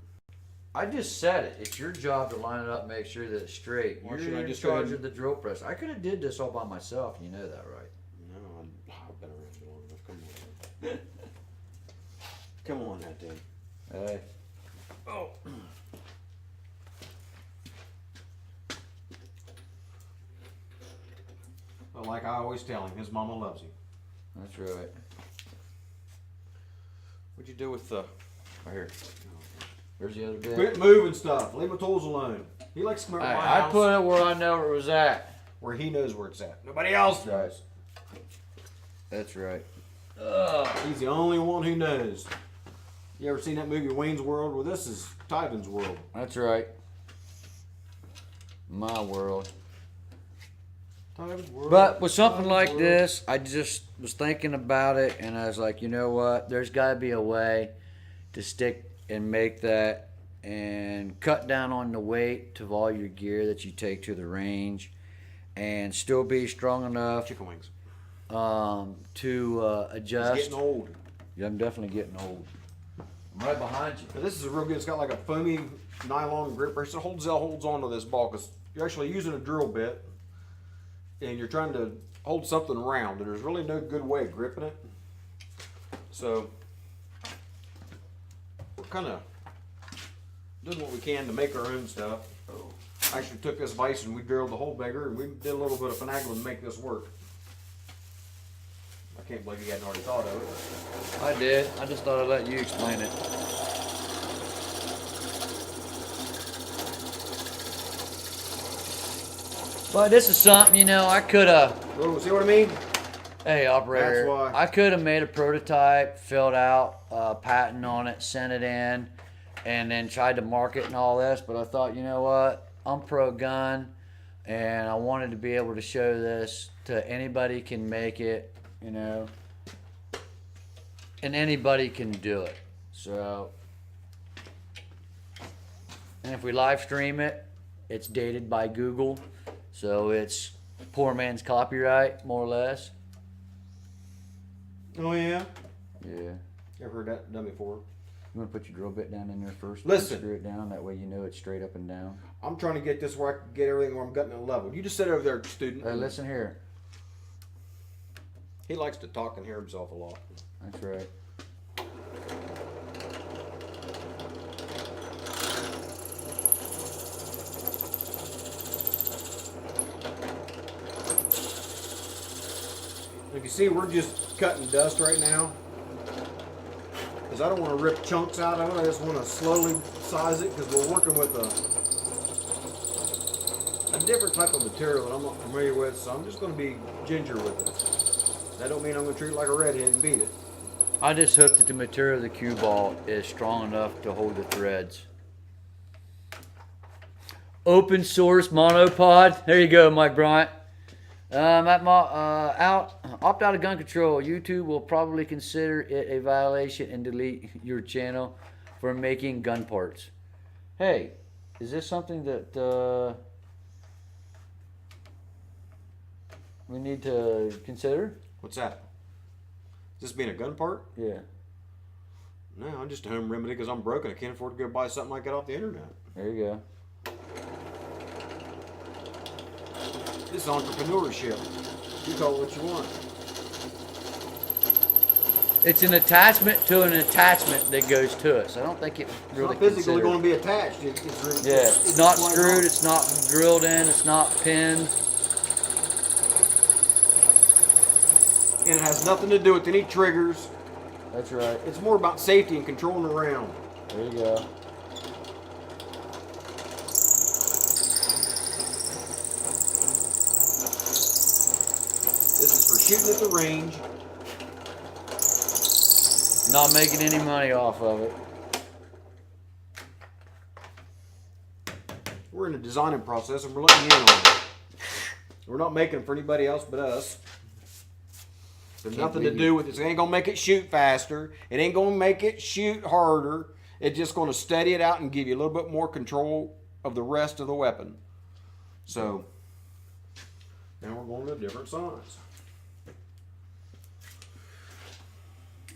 I just said it. It's your job to line it up, make sure that it's straight. Why should You're I in just go charge ahead of the drill press. I could have did this all by myself. You know that, right? No, I've been around you long enough. Come on, man. Come on, that thing. Hey. Oh. But like I always tell him, his mama loves him. That's right. What'd you do with the... Right here. There's the other bit. Quit moving stuff. Leave my tools alone. He likes to come over Hey, my house I put it where I know where it was at. where he knows where it's at. Nobody else does. That's right. He's the only one who knows. You ever seen that movie Wayne's World? Well, this is Tyvan's world. That's right. My world. Tyvan's world. But with something Tyvan's like world. this, I just was thinking about it, and I was like, you know what? There's got to be a way to stick and make that and cut down on the weight of all your gear that you take to the range and still be strong enough Chicken wings. to adjust. He's getting old. Yeah, I'm definitely getting old. I'm right behind you. Now, this is a real good. It's got like a foamy nylon gripper. So it holds onto this ball because you're actually using a drill bit and you're trying to hold something round. And there's really no good way of gripping it. So we're kind of doing what we can to make our own stuff. I actually took this vise and we drilled the hole bigger, and we did a little bit of finagling to make this work. I can't believe you hadn't already thought of it. I did. I just thought I'd let you explain it. But this is something, you know, I could have. Oh, see what I mean? Hey, operator. That's why. I could have made a prototype, filled out, patent on it, sent it in, and then tried to market and all this. But I thought, you know what? I'm pro gun, and I wanted to be able to show this to anybody can make it, you know, and anybody can do it. So, and if we live stream it, it's dated by Google, so it's poor man's copyright, more or less. Oh yeah. Yeah. Ever heard that done before? You want to put your drill bit down in there first? Listen. Screw it down. That way you know it's straight up and down. I'm trying to get this where I can get everything where I'm gutting it level. You just sit over there, student. Hey, listen here. He likes to talk and hear himself a lot. That's right. If you see, we're just cutting dust right now. Because I don't want to rip chunks out of it. I just want to slowly size it because we're working with a different type of material that I'm not familiar with. So I'm just going to be ginger with it. That don't mean I'm going to treat it like a redhead and beat it. I just hope that the material of the cue ball is strong enough to hold the threads. Open source monopod. There you go, Mike Bryant. Opt out of gun control. YouTube will probably consider it a violation and delete your channel for making gun parts. Hey, is this something that we need to consider? What's that? Is this being a gun part? Yeah. No, I'm just a home remedy because I'm broken. I can't afford to go buy something like that off the internet. There you go. This is entrepreneurship. You call it what you want. It's an attachment to an attachment that goes to it. So I don't think it It's really not physically considered- going to be attached. It's Yeah, it's not like- screwed. It's not drilled in. It's not pinned. And it has nothing to do with any triggers. That's right. It's more about safety and controlling the round. There you go. This is for shooting at the range. Not making any money off of it. We're in the designing process and we're letting you in on it. We're not making them for anybody else but us. There's nothing to do with it. It ain't gonna make it shoot faster. It ain't gonna make it shoot harder. It's just gonna steady it out and give you a little bit more control of the rest of the weapon. So now we're going to a different size.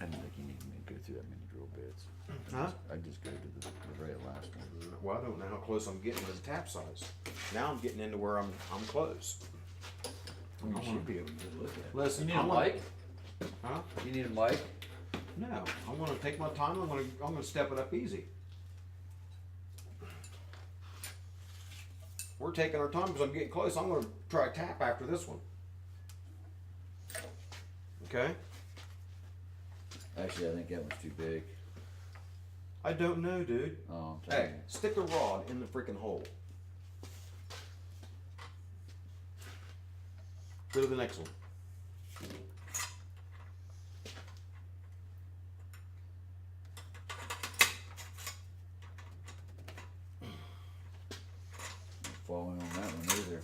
I don't think you need me to go through that many drill bits. Huh? I just go to the very last one. Well, I don't know how close I'm getting to the tap size. Now I'm getting into where I'm close. You should be able to look at it. Listen, You need a mic? Huh? You need a mic? No, I'm gonna take my time. I'm gonna step it up easy. We're taking our time because I'm getting close. I'm gonna try a tap after this one. Okay. Actually, I think that one's too big. I don't know, dude. Oh, I'm telling Hey, stick the rod in the freaking hole. Go to the next one. Falling on that one either.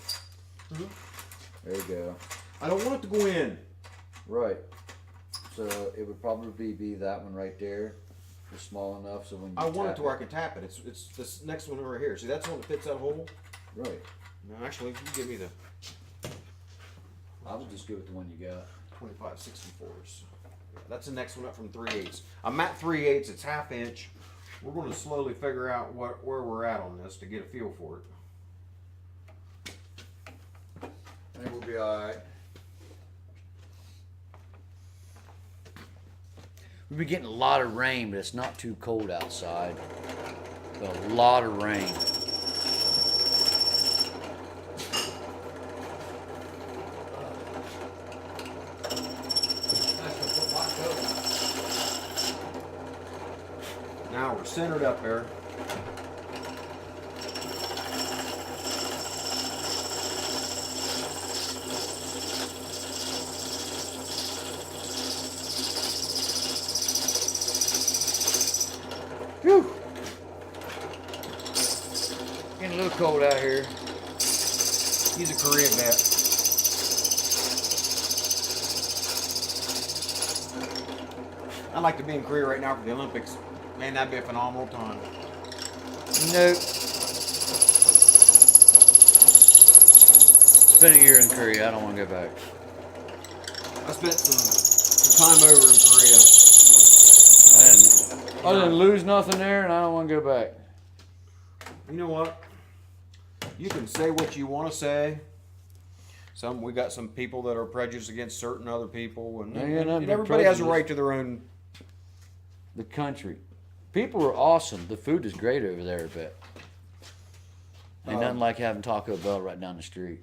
Mhm. There you go. I don't want it to go in. Right. So it would probably be that one right there. It's small enough so when you I want it tap to where I can tap it. It's this next one over here. See, that's the one that fits that hole. Right. No, actually, you give me the I would just go with the one you got. 25/64s. Yeah, that's the next one up from 3/8. I'm at 3/8. It's ½ inch. We're going to slowly figure out where we're at on this to get a feel for it. I think we'll be alright. We've been getting a lot of rain, but it's not too cold outside. A lot of rain. Now we're centered up there. Whew. Getting a little cold out here. He's a Korean vet. I'd like to be in Korea right now for the Olympics. Man, that'd be a phenomenal time. Nope. Spent a year in Korea. I don't want to go back. I spent some time over in Korea. I didn't lose nothing there, and I don't want to go back. You know what? You can say what you want to say. We got some people that are prejudiced against certain other people, and, Ain't got nothing and but everybody has a prejudice. right to their own. The country. People are awesome. The food is great over there, I bet. Ain't nothing like having Taco Bell right down the street.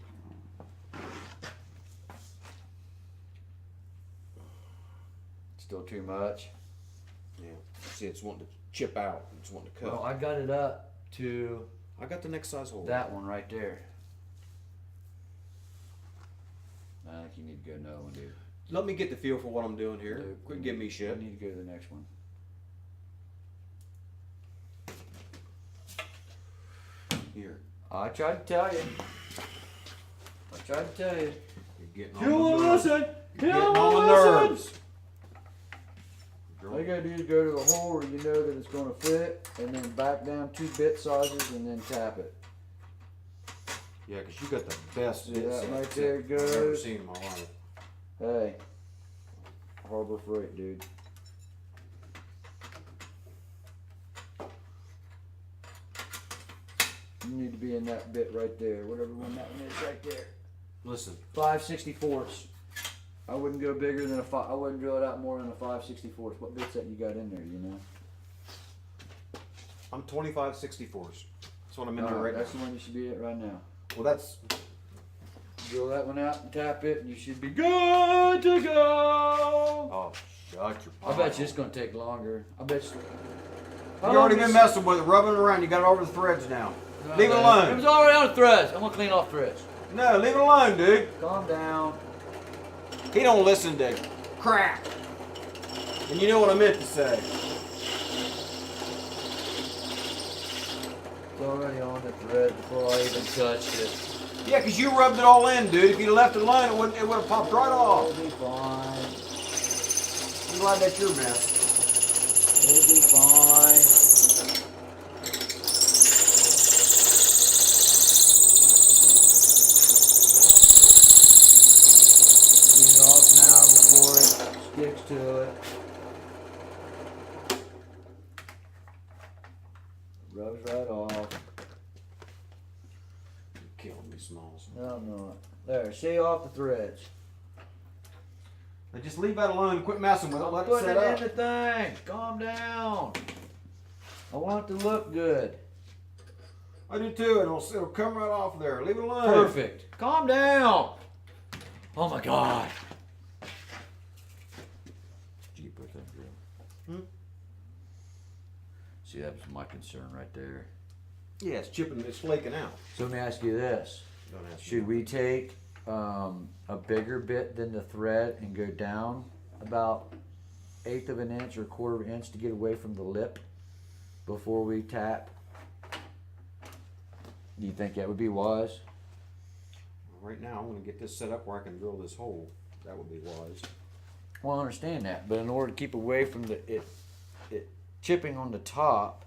Still too much? Yeah. See, it's wanting to chip out. It's wanting to cut. Well, I got it up to I got the next size hole. that one right there. I think you need to go no one, dude. Let me get the feel for what I'm doing here. Dude, Quit you giving me need- shit. You need to go to the next one. Here. I tried to tell you. I tried to tell you. You're getting You on my don't nerves. listen. You're You getting don't on my listen. nerves. All you gotta do is go to the hole where you know that it's gonna fit, and then back down 2 bit sizes, and then tap it. Yeah, because you got the best See bit that set right there I've ever goes? seen in my life. Hey, Harbor Freight, dude. You need to be in that bit right there, whatever one that one is right there. Listen. 5/64. I wouldn't go bigger than a five. I wouldn't drill it out more than a 5/64. What bit set you got in there? You know. I'm 25/64. That's what I'm in there Alright, right now. that's the one you should be at right now. Well, that's. Drill that one out and tap it, and you should be good to go. Oh, shut your I bet you it's gonna take longer. I bet you. You already been messing with it, rubbing it around. You got it over the threads now. Leave it alone. It was already on the threads. I'm gonna clean off threads. No, leave it alone, dude. Calm down. He don't listen to crap. And you know what I meant to say. It's already on the thread before I even touched it. Yeah, because you rubbed it all in, dude. If you'd left it alone, it would have popped right off. It'll be fine. I'm glad that's your mess. It'll be fine. Get it off now before it sticks to it. Rubs right off. You're killing me, Smalls. No, I'm not. There, see off the threads. Now just leave that alone. Quit messing with it. Let it Put set it up. in the thing. Calm down. I want it to look good. I do too, and it'll come right off there. Leave it alone. Perfect. Calm down. Oh my God. Did you put that drill? See, that was my concern right there. Yeah, it's chipping. It's flaking out. So let me ask you this. Don't ask me. Should we take a bigger bit than the thread and go down about 1/8 of an inch or 1/4 of an inch to get away from the lip before we tap? Do you think that would be wise? Right now, I'm going to get this set up where I can drill this hole. That would be wise. Well, I understand that, but in order to keep away from it chipping on the top,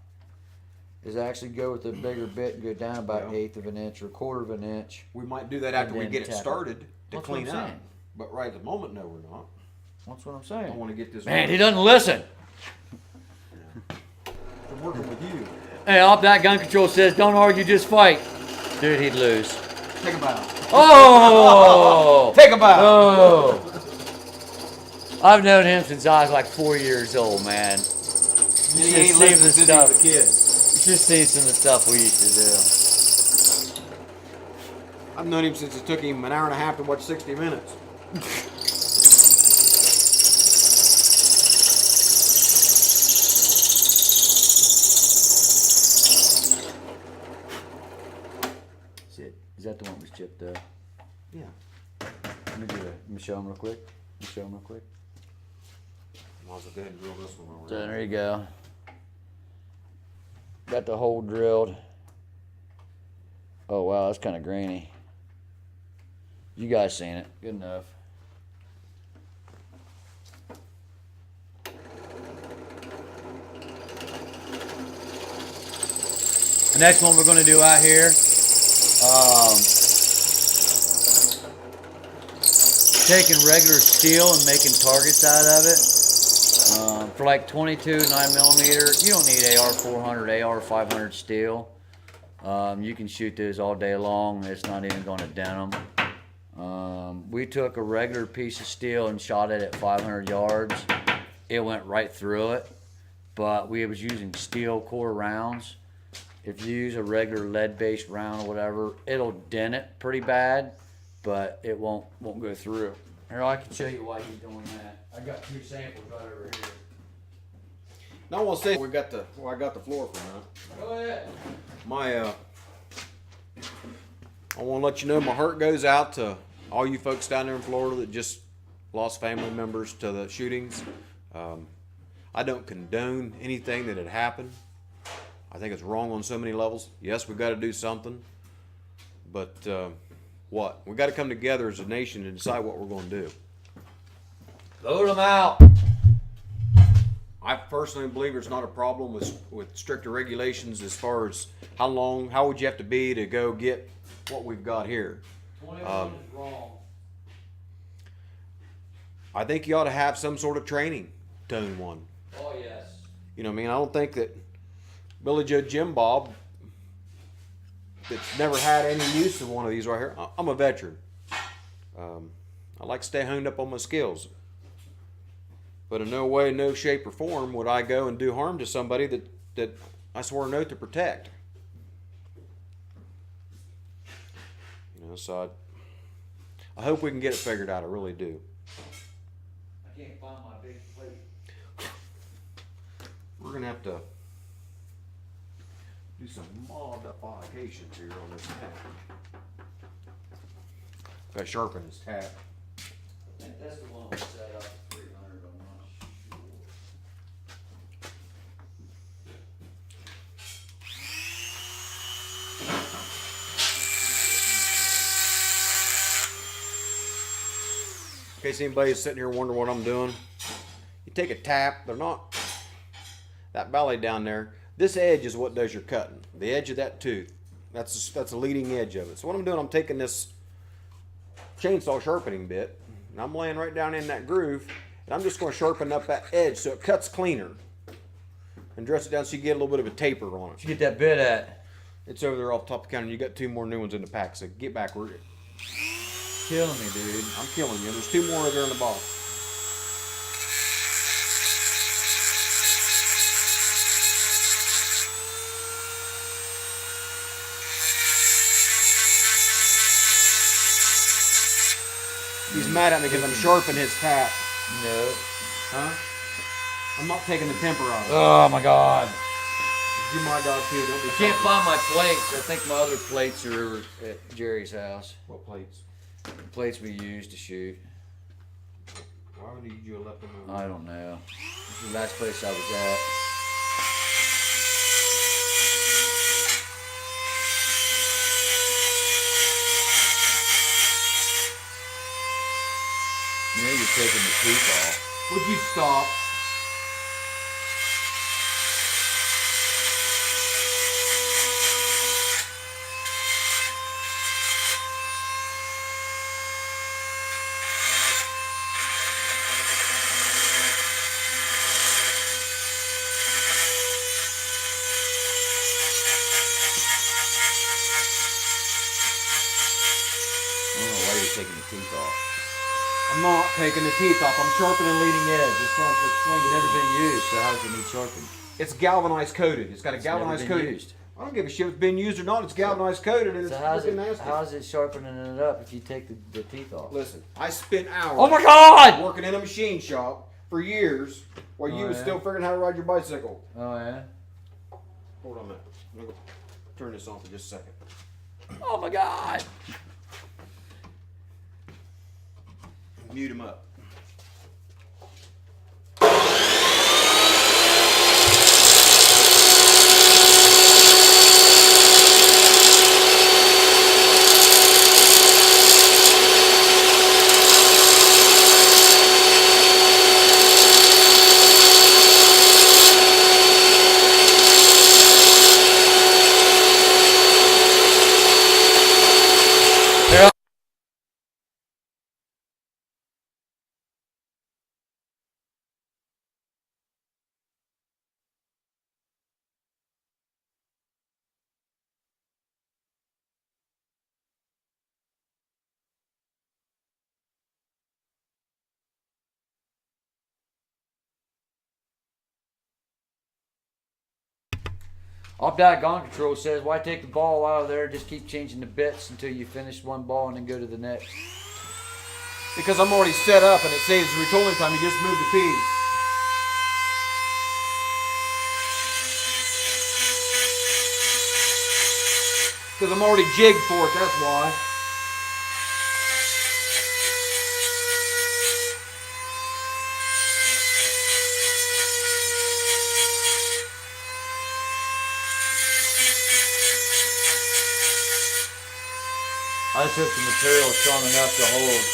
is actually go with a bigger bit and go down about 1/8 of an inch or 1/4 of an inch. We might do that after we then get it tap it. started to That's clean what I'm up. saying. But right at the moment, no, we're not. That's what I'm I saying. want to get this. Man, he doesn't listen. I'm working with you. Hey, off that gun control says, don't argue, just fight. Dude, he'd lose. Take a bow. Oh! Take a bow. Oh! I've known him since I was like 4 years old, man. You He should ain't see the listening since he stuff. was a kid. You should see some of the stuff we used to I've known him since it took him an hour and a half to watch 60 Minutes. Is that the one that was chipped though? Yeah. Let me show him real quick. Might as well go ahead and drill this one over. So there you go. Got the hole drilled. Oh wow, that's kind of grainy. You guys seen it? Good enough. The next one we're going to do out here, taking regular steel and making targets out of it. For like 22 9mm, you don't need AR 400, AR 500 steel. You can shoot those all day long. It's not even going to dent them. We took a regular piece of steel and shot it at 500 yards. It went right through it, but we was using steel core rounds. If you use a regular lead-based round or whatever, it'll dent it pretty bad, but it won't go through. Here, I can show you why he's doing that. I got 2 samples right over here. Now I want to say where I got the floor from. Go ahead. I want to let you know my heart goes out to all you folks down there in Florida that just lost family members to the shootings. I don't condone anything that had happened. I think it's wrong on so many levels. Yes, we've got to do something, but what? We've got to come together as a nation and decide what we're going to do. Load them out. I personally believe there's not a problem with stricter regulations as far as how would you have to be to go get what we've got here. 21 is wrong. I think you ought to have some sort of training to own one. Oh, yes. You know what I mean? I don't think that Billy Joe Jim Bob that's never had any use of one of these right here. I'm a veteran. I like to stay honed up on my skills. But in no way, no shape or form would I go and do harm to somebody that I swore an oath to protect. You know, so I hope we can get it figured out. I really do. I can't find my big plate. We're gonna have to do some modifications here on this tap. Gotta sharpen this tap. I think that's the one we set up at 300, I'm not sure. In case anybody's sitting here wondering what I'm doing, you take a tap, they're not, that valley down there, this edge is what does your cutting. The edge of that tooth, that's the leading edge of it. So what I'm doing, I'm taking this chainsaw sharpening bit, and I'm laying right down in that groove, and I'm just going to sharpen up that edge so it cuts cleaner. And dress it down so you get a little bit of a taper on it. Where'd you get that bit at? It's over there off the top of the counter. You got 2 more new ones in the pack, so get back. We're Killing me, dude. I'm killing you. There's 2 more there in the box. He's mad at me because I'm sharpening his tap. No. Huh? I'm not taking the temper out of it. Oh my God. You my God too. Don't be I can't find my plates. I think my other plates are over at Jerry's house. What plates? The plates we used to shoot. Why would you have left them over? I don't know. This is the last place I was at. You know you're taking the teeth off. Would you stop? I don't know why you're taking the teeth off. I'm not taking the teeth off. I'm sharpening leading edge. It's not It's never been used, so how's it need sharpened? It's galvanized coated. It's got a It's galvanized never been coating. used. I don't give a shit if it's been used or not. It's galvanized coated and So it's how's freaking it, nasty. how's it sharpening it up if you take the teeth off? Listen, I spent hours Oh my God! working in a machine shop for years while you Oh, was yeah? still figuring out how to ride your bicycle. Oh yeah? Hold on a minute. I'm gonna turn this on for just a second. Oh my God! Mute him up. Off-diet gun control says, why take the ball out of there? Just keep changing the bits until you finish one ball and then go to the next. Because I'm already set up and it saves retooling time. You just move the piece. Because I'm already jigged for it, that's why. I just hope the material is strong enough to hold.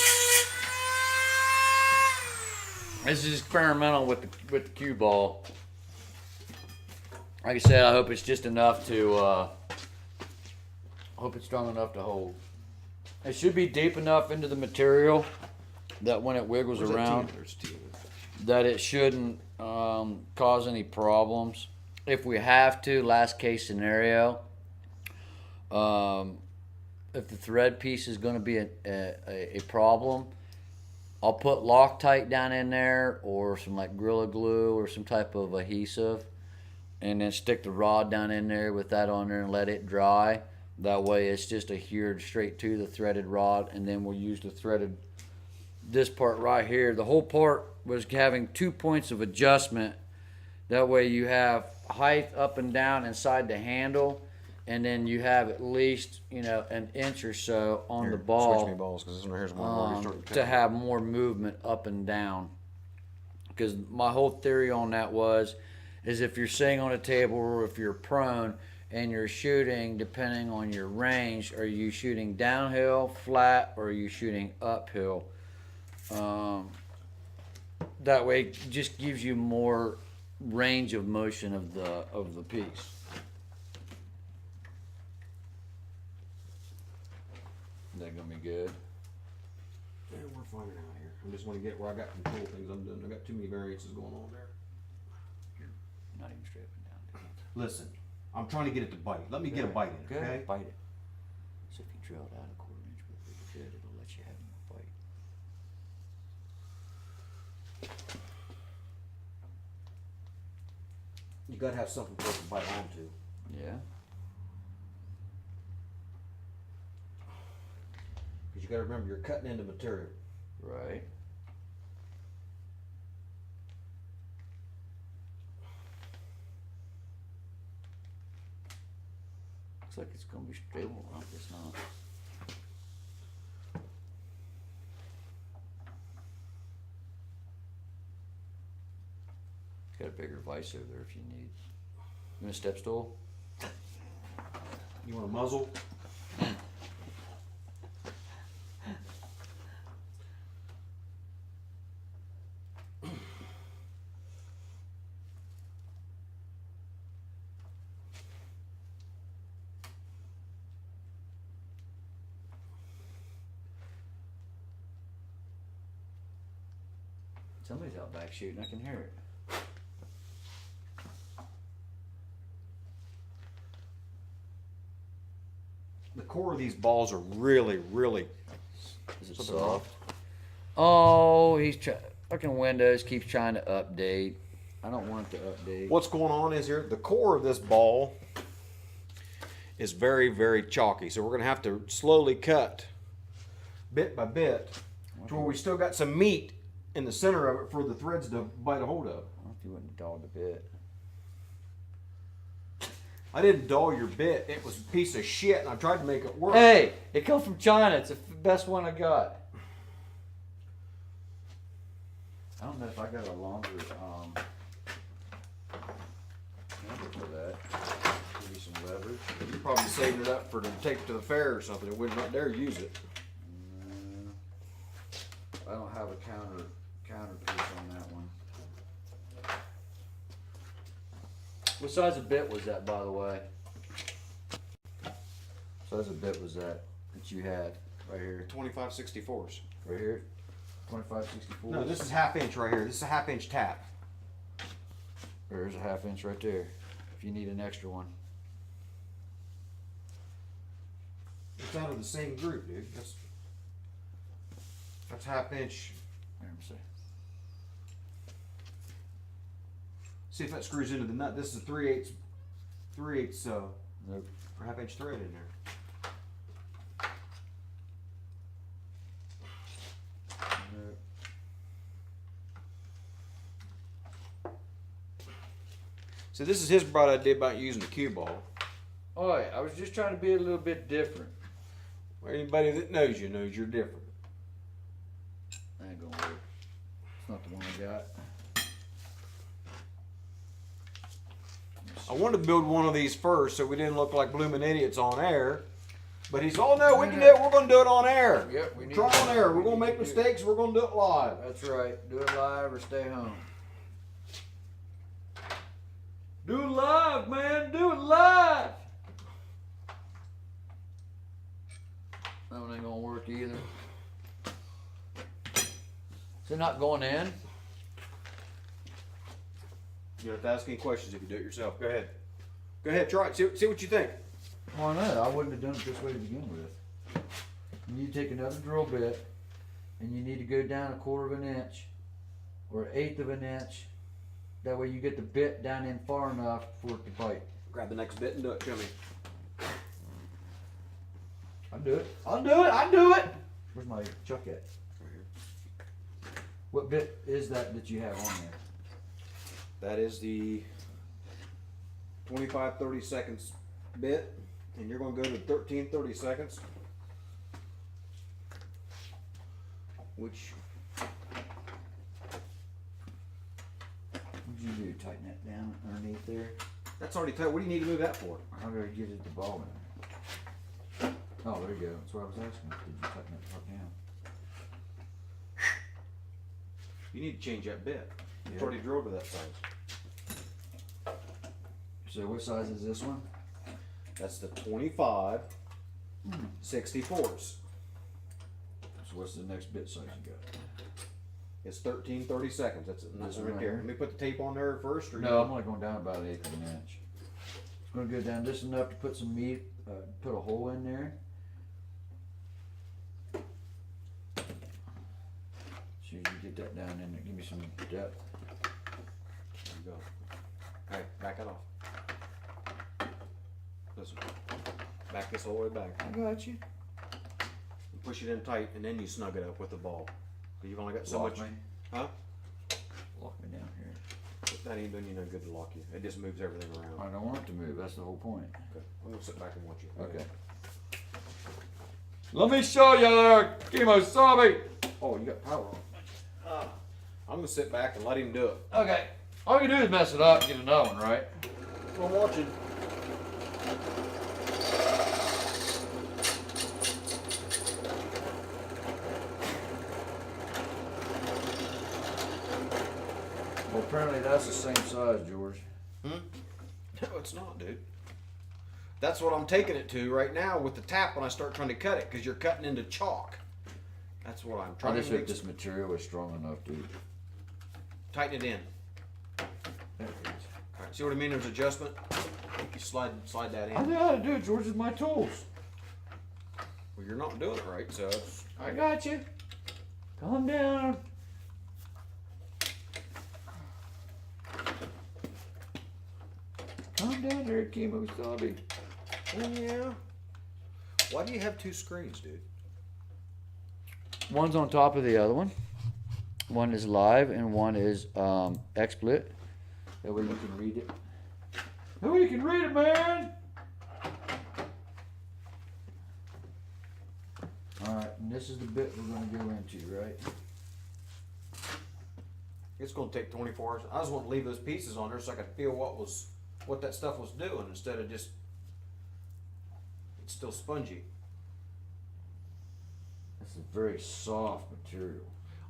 This is experimental with the cue ball. Like I said, I hope it's just enough to. I hope it's strong enough to hold. It should be deep enough into the material that when it wiggles around, that it shouldn't cause any problems. If we have to, last case scenario, if the thread piece is going to be a problem, I'll put Loctite down in there or some like Gorilla Glue or some type of adhesive, and then stick the rod down in there with that on there and let it dry. That way it's just adhered straight to the threaded rod, and then we'll use the threaded, this part right here. The whole part was having 2 points of adjustment. That way you have height up and down inside the handle, and then you have at least, you know, an inch or so on the ball. Switch me balls, because this one here's one already starting To have more movement up and down. Because my whole theory on that is if you're sitting on a table or if you're prone and you're shooting, depending on your range, are you shooting downhill, flat, or are you shooting uphill? That way it just gives you more range of motion of the piece. Is that gonna be good? Yeah, we're finding out here. I just want to get where I got control things I'm doing. I got too many variances going on there. You're not even strapping down. Listen, I'm trying to get it to bite. Let me get a bite in it, Good. okay? Bite it. So if you drill it out a quarter inch with it, good, it'll let you have more bite. You gotta have something for it to bite onto. Yeah. Because you gotta remember, you're cutting into material. Right. Looks like it's gonna be stable. I hope it's not. It's got a bigger vise over there if you need. You want a step stool? You want a muzzle? Somebody's out back shooting. I can hear it. The core of these balls are really, really. Is it Something soft? Oh, fucking Windows keeps trying to update. I don't want it to update. What's going on is here, the core of this ball is very, very chalky. So we're gonna have to slowly cut bit by bit to where we still got some meat in the center of it for the threads to bite a hold of. I don't know if you wouldn't have dogged a bit. I didn't dull your bit. It was a piece of shit, and I tried to make it work. Hey, it come from China. It's the best one I got. I don't know if I got a longer handle for that. Give you some leverage. You're probably saving it up for to take to the fair or something. It would not dare use it. I don't have a counter piece on that one. What size of bit was that, by the way? What size of bit was that you had right here? 25/64s. Right here? 25/64? No, this is 1/2 inch right here. This is a 1/2 inch tap. There's a 1/2 inch right there. If you need an extra one. It's out of the same group, dude. That's 1/2 inch. Let me see. See if that screws into the nut. This is a 3/8 Nope. or 1/2 inch thread in there. Nope. So this is his bright idea about using the cue ball. Oh, yeah, I was just trying to be a little bit different. Anybody that knows you knows you're different. That ain't gonna work. It's not the one I got. I wanted to build one of these first so we didn't look like blooming idiots on air. But he's, oh no, we can do it. We're going to do it on air. Yep, we need Try to- on air. We're we going to need make to do- mistakes. We're going to do it live. That's right. Do it live or stay home. Do it live, man. Do it live. That one ain't gonna work either. Is it not going in? You don't have to ask any questions if you do it yourself. Go ahead. Go ahead, try it. See what you think. Why not? I wouldn't have done it this way to begin with. You need to take another drill bit, and you need to go down 1/4 of an inch or 1/8 of an inch. That way you get the bit down in far enough for it to bite. Grab the next bit and do it to me. I'll do it. I'll do it. I'll do it. Where's my chuck at? Right here. What bit is that you have on there? That is the 25-30 seconds bit, and you're going to go to 13-30 seconds, which What'd you do? Tighten that down underneath there? that's already tight. What do you need to move that for? How do I get it the ball in? Oh, there you go. That's what I was asking. Did you tighten that part down? You need to change that bit. It's Yeah. already drilled to that size. So what size is this one? That's the 25 64s. So what's the next bit size you got? It's 13-30 seconds. That's it. This Right one right there. here? Let me put the tape on there first. Or No, I'm only going down about 1/8 of an inch. It's going to go down just enough to put some meat, put a hole in there. So you get that down in there. Give me some depth. There you go. All right, back it off. Listen, back this all the way back. I got you. And push it in tight, and then you snug it up with the ball. You've only got so Lock much. me. Huh? Lock me down here. That ain't doing you no good to lock you. It just moves everything around. I don't want it to move. That's the whole point. Okay. I'm gonna sit back and watch you. Okay. Let me show you there, Kemosabe. Oh, you got power on. I'm gonna sit back and let him do it. Okay. All you do is mess it up and get another one, right? I'm watching. Well, apparently that's the same size, George. No, it's not, dude. That's what I'm taking it to right now with the tap when I start trying to cut it, because you're cutting into chalk. That's what I'm I trying just to hope make. this material is strong enough, dude. Tighten it in. There it is. All right, see what I mean? There's adjustment. You slide that in. I know how to do it, George. It's my tools. Well, you're not doing it right, so it's, I got you. Calm down. Calm down there, Kemosabe. yeah. Why do you have two screens, dude? One's on top of the other one. One is live and one is XSplit. That way you can read it. That way you can read it, man. Alright, and this is the bit we're going to go into, right? It's going to take 24 hours. I just want to leave those pieces on there so I could feel what that stuff was doing instead of just, it's still spongy. This is very soft material.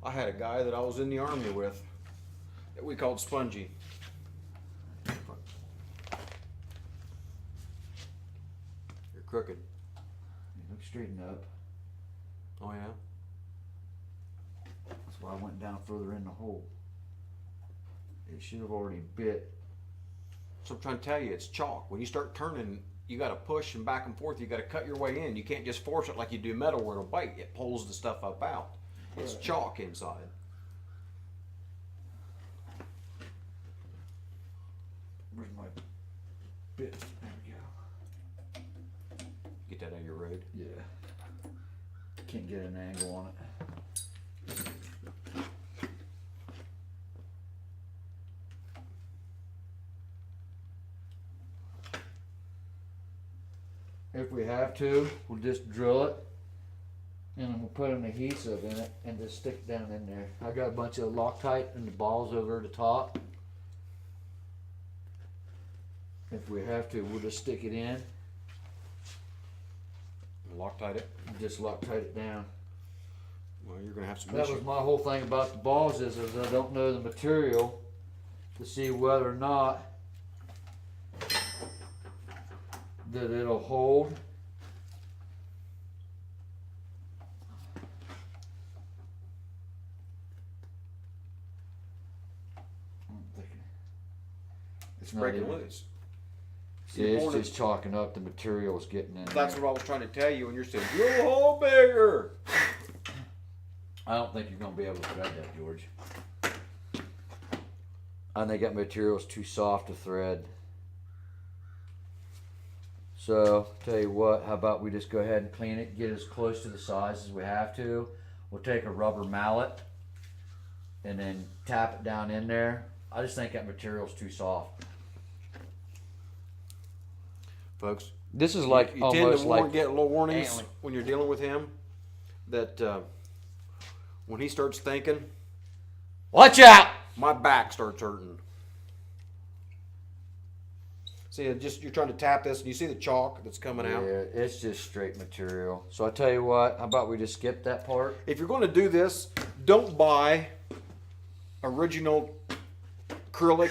I had a guy that I was in the army with that we called Spongy. You're crooked. Look straighten up. Oh yeah? That's why I went down further in the hole. It should have already bit. So I'm trying to tell you, it's chalk. When you start turning, you got to push and back and forth. You got to cut your way in. You can't just force it like you do metal where it'll bite. It pulls the stuff up out. It's Right. chalk inside. Where's my bit? There we go. Get that out of your road. Yeah. Can't get an angle on it. If we have to, we'll just drill it and then we'll put an adhesive in it and just stick it down in there. I got a bunch of Loctite and the balls over the top. If we have to, we'll just stick it in Loctite it. and just Loctite it down. Well, you're gonna have some That issue. was my whole thing about the balls is I don't know the material to see whether or not that it'll hold. I'm thinking- It's not breaking even- loose. See, See, the it's point just chalking up. The material is getting in that's there. what I was trying to tell you when you're saying, drill a hole bigger. I don't think you're gonna be able to thread that, George. I think that material is too soft to thread. So, tell you what, how about we just go ahead and clean it, get as close to the size as we have to. We'll take a rubber mallet and then tap it down in there. I just think that material's too soft. Folks, This is like you tend almost to like get little warnings antler. when you're dealing with him that when he starts thinking, watch out! my back starts hurting. See, you're trying to tap this, and you see the chalk that's coming out. Yeah, it's just straight material. So I tell you what, how about we just skip that part? If you're going to do this, don't buy original acrylic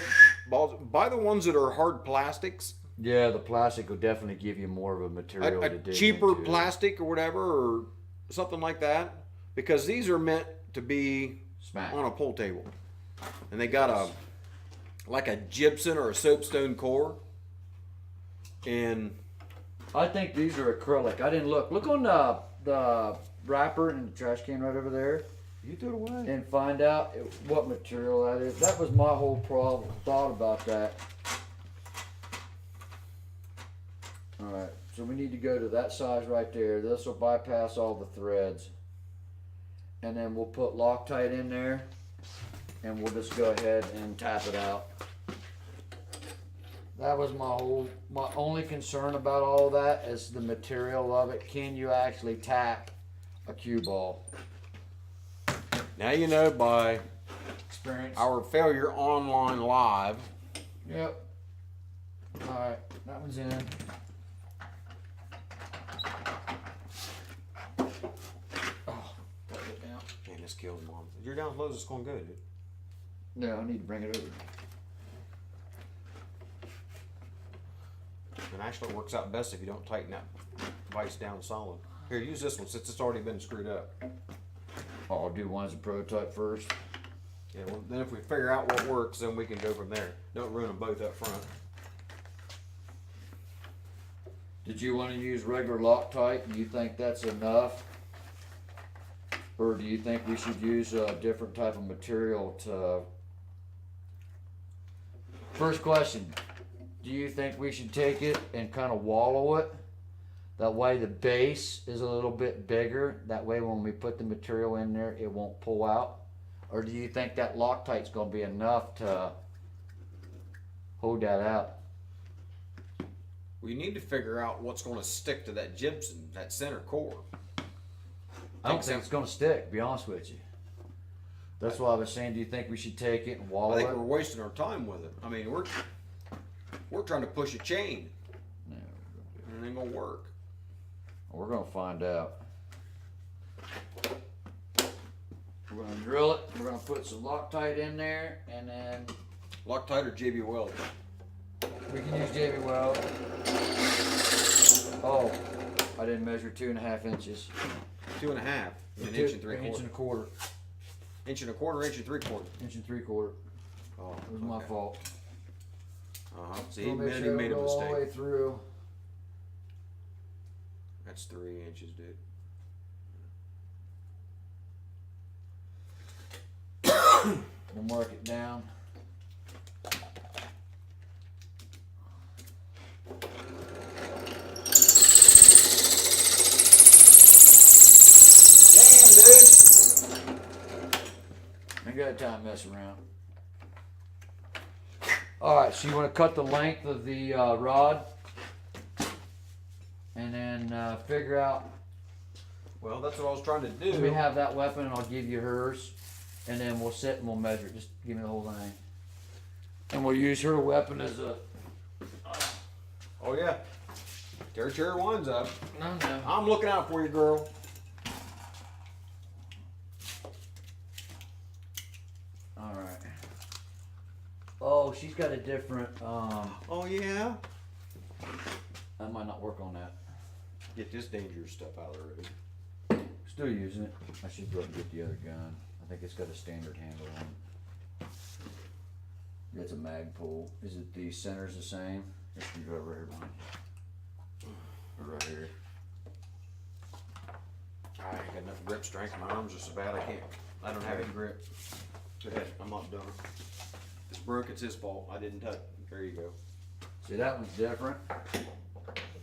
balls. Buy the ones that are hard plastics. Yeah, the plastic will definitely give you more of a material A to dig cheaper into. plastic or whatever, or something like that, because these are meant to be Smack. on a pool table, and they got a like a gypsum or a soapstone core. And I think these are acrylic. I didn't look. Look on the wrapper in the trash can right over there, you threw it away. and find out what material that is. That was my whole problem. Thought about that. All right, so we need to go to that size right there. This will bypass all the threads, and then we'll put Loctite in there, and we'll just go ahead and tap it out. That was my only concern about all that is the material of it. Can you actually tap a cue ball? Now you know by Experience. our failure online live. Yep. All right, that one's in. Oh, got it down. Man, this kills mom. If you're down close, it's going to go, dude. No, I need to bring it over. And actually, it works out best if you don't tighten that vise down solid. Here, use this one since it's already been screwed up. Oh, I'll do one as a prototype first. Yeah, well, then if we figure out what works, then we can go from there. Don't ruin them both up front. Did you want to use regular Loctite? Do you think that's enough? Or do you think we should use a different type of material to... First question, do you think we should take it and kind of wallow it? That way the base is a little bit bigger. That way when we put the material in there, it won't pull out. Or do you think that Loctite's going to be enough to hold that out? We need to figure out what's going to stick to that gypsum, that center core. I don't think it's going to stick, to be honest with you. That's why I was saying, do you think we should take it and wallow I think it? we're wasting our time with it. I mean, we're trying to push a chain, No, and it ain't gonna work. we're going to find out. We're going to drill it. We're going to put some Loctite in there, and then Loctite or JB Weld? we can use JB Weld. Oh, I didn't measure 2.5 inches. 2.5, an inch and 3/4. Inch and a quarter. Inch and a quarter, inch and 3/4. Inch and 3/4. Oh, It was my fault. See, We'll make he sure made we a go all the way mistake. through. That's 3 inches, dude. We'll mark it down. Damn, dude. Ain't got time to mess around. Alright, so you want to cut the length of the rod and then figure out. Well, that's what I was trying to do. Let me have that weapon and I'll give you hers, and then we'll sit and we'll measure it. Just give me the whole thing. And we'll use her weapon as a. Oh yeah. Tear your ones up. No. I'm looking out for you, girl. Alright. Oh, she's got a different. Oh yeah. I might not work on that. Get this dangerous stuff out of the road. Still using it. I should go and get the other gun. I think it's got a standard handle on it. It's a mag pull. Is it the center's the same? This screwdriver right here behind you. Or right here. I ain't got enough grip strength. My arms are so bad I don't have any grip. Go ahead, I'm not done. If it's broke, it's his fault. I didn't touch it. There you go. See, that one's different.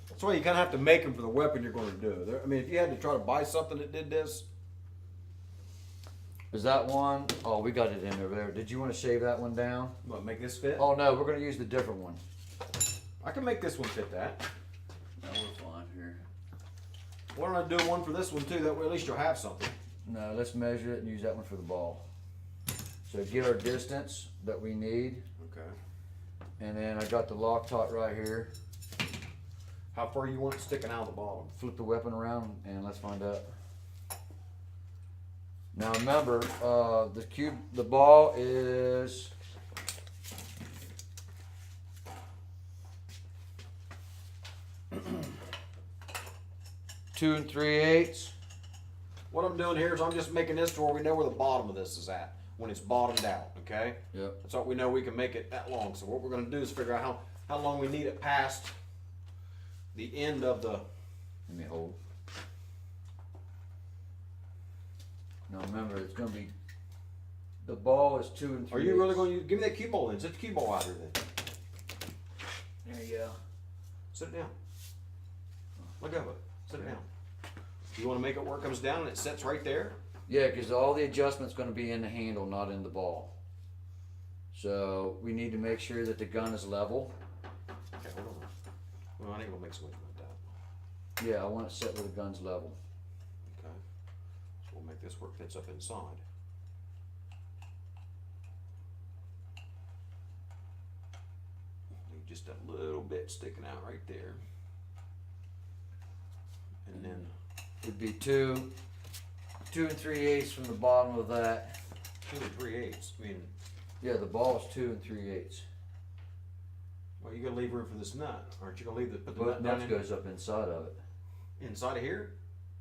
That's why you kind of have to make them for the weapon you're going to do. I mean, if you had to try to buy something that did this, Is that one? Oh, we got it in over there. Did you want to shave that one down? what, make this fit? Oh no, we're gonna use the different one. I can make this one fit that. No, we're fine here. Why don't I do one for this one too? That way at least you'll have something. No, let's measure it and use that one for the ball. So get our distance that we need, Okay. and then I got the Loctite right here. How far you want it sticking out of the bottom? Flip the weapon around and let's find out. Now remember, the ball is 2 3/8. What I'm doing here is I'm just making this to where we know where the bottom of this is at when it's bottomed out, okay? Yep. That's what we know we can make it that long. So what we're gonna do is figure out how long we need it past the end of the, Let me hold. Now remember, it's gonna be, the ball is 2 3/8. are you really gonna use, give me that cue ball then, set the cue ball out here then. There you go. Sit it down. Look at it, sit it down. You wanna make it where it comes down and it sets right there? Yeah, because all the adjustment's gonna be in the handle, not in the ball. So we need to make sure that the gun is level. Okay, hold on. Well, I ain't gonna make so much about that. Yeah, I want it set where the gun's level. Okay. So we'll make this where it fits up inside. Leave just a little bit sticking out right there. And then It'd be 2 3/8 from the bottom of that. 2 3/8. I mean, Yeah, the ball's 2 3/8. well, you gotta leave room for this nut. Aren't you gonna leave put the Both nut down nuts goes up inside of it. inside of here?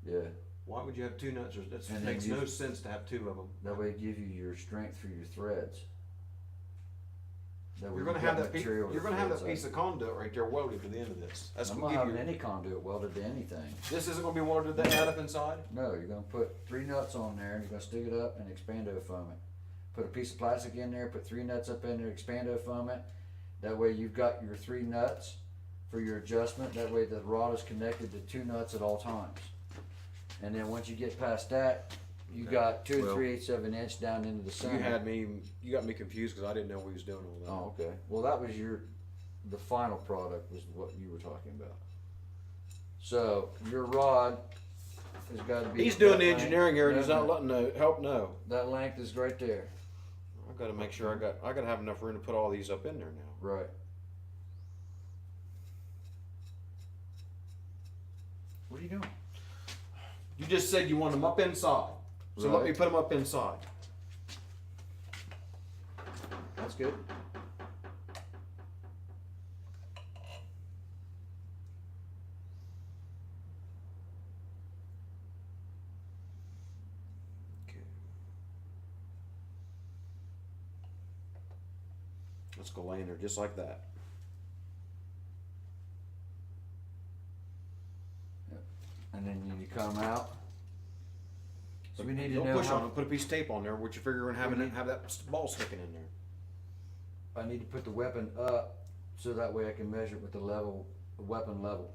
Yeah, Why would you have two nuts? That And then makes you- no sense to have two of them. that way it gives you your strength for your threads. That way You're gonna you've have got that piece. material to You're gonna have thread that piece of conduit right there welded to the end of this. That's I'm gonna not give having you. any conduit welded to anything. This isn't gonna be welded to that up inside. No, you're gonna put 3 nuts on there and you're gonna stick it up and expando foam it. Put a piece of plastic in there, put 3 nuts up in there, expando foam it. That way you've got your 3 nuts for your adjustment. That way the rod is connected to 2 nuts at all times. And then once you get past that, you Okay. got 2 Well, 3/8 of an inch down into the center. You got me confused because I didn't know we was doing all that. Oh, okay. Well, that was the final product was what you were talking about. So your rod has got to be. He's doing that the length. engineering here and No, he's not no. letting the help know. That length is right there. I gotta make sure I gotta have enough room to put all these up in there now. Right. What are you doing? You just said you want them up inside. So let me Right. put them up inside. That's good. Okay. Let's go lay in there just like that. And then you come out. So we need to Don't know push on how. it. Put a piece of tape on there. What you figure on having We need- have that ball sticking in there. I need to put the weapon up so that way I can measure it with the weapon level.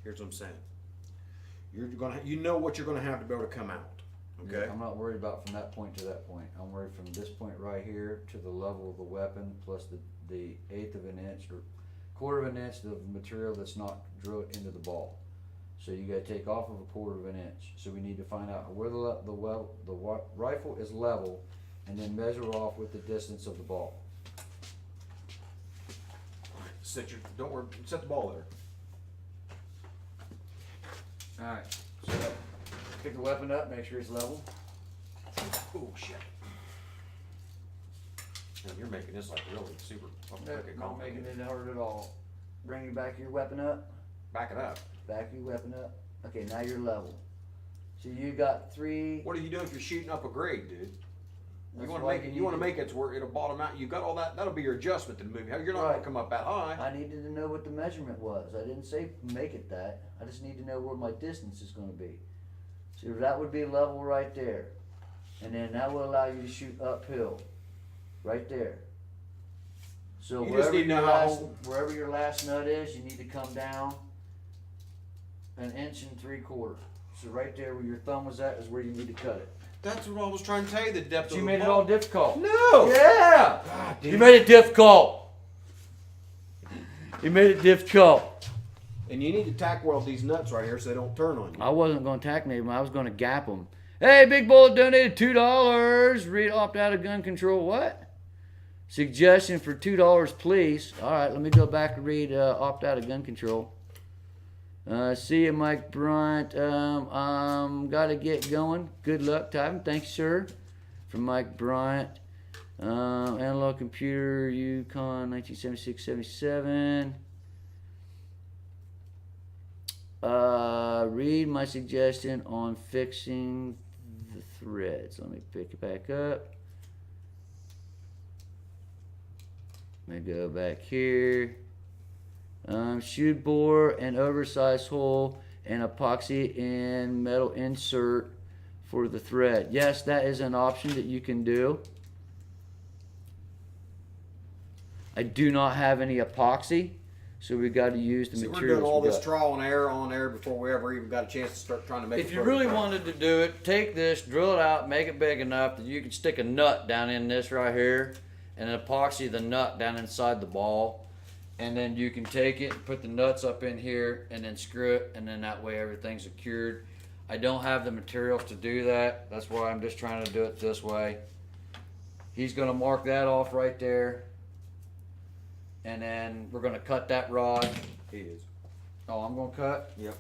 Here's what I'm saying. You know what you're gonna have to be able to come out. Okay. I'm not worried about from that point to that point. I'm worried from this point right here to the level of the weapon plus the 1/8 of an inch or 1/4 of an inch of material that's not drilled into the ball. So you gotta take off of a 1/4 of an inch. So we need to find out where the rifle is level and then measure off with the distance of the ball. Don't worry. Set the ball there. Alright, so pick the weapon up, make sure it's level. Oh shit. And you're making this like really super. Not making it hard at all. Bring your back your weapon up. Back it up. Back your weapon up. Okay, now you're level. So you got 3. What are you doing if you're shooting up a grade, dude? You want to make it to where it'll bottom out. You got all that. That'll be your adjustment to the movie. You're not going to come up that high. I needed to know what the measurement was. I didn't say make it that. I just need to know where my distance is going to be. So that would be level right there, and then that will allow you to shoot uphill, right there. So You just need to know wherever your last nut is, you need to come down 1 3/4 inches. So right there where your thumb was at is where you need to cut it. That's what I was trying to tell you. The depth. But you made it all difficult. No. Yeah. God, You made it difficult. You made it difficult. And you need to tack weld these nuts right here so they don't turn on you. I wasn't going to tack them. I was going to gap them. Hey, Big Bullet donated $2. Read opt out of gun control. What? Suggestion for $2, please. All right, let me go back and read opt out of gun control. See you, Mike Bryant. Got to get going. Good luck, Tyven. Thanks, sir. From Mike Bryant. Analog computer, Yukon, 1976-77. Read my suggestion on fixing the threads. Let me pick it back up. Let me go back here. Shoot bore, an oversized hole, and epoxy and metal insert for the thread. Yes, that is an option that you can do. I do not have any epoxy, so we got to use the materials. We're doing all this trial and error on there before we ever even got a chance to start trying to make it. If you really wanted to do it, take this, drill it out, make it big enough that you can stick a nut down in this right here, and epoxy the nut down inside the ball. And then you can take it, put the nuts up in here, and then screw it, and then that way everything's secured. I don't have the materials to do that. That's why I'm just trying to do it this way. He's going to mark that off right there. And then we're going to cut that rod. He is. Oh, I'm going to cut? Yep.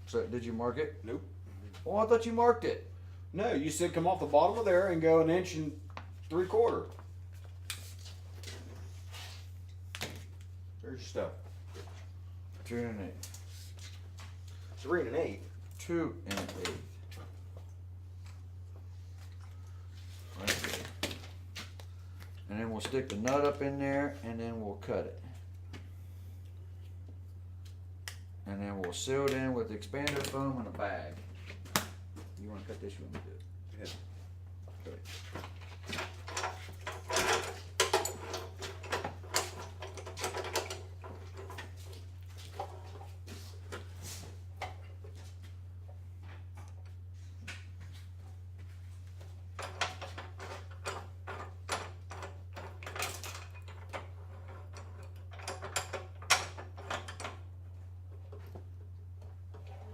So, did you mark it? Nope. Oh, I thought you marked it. No, you said come off the bottom of there and go 1 3/4 inches. There's your stuff. 2 1/8. 3 1/8. 2 1/8. Right there. And then we'll stick the nut up in there, and then we'll cut it. And then we'll seal it in with expander foam in a bag. You want to cut this? You want me to do it? Yeah. Cut it.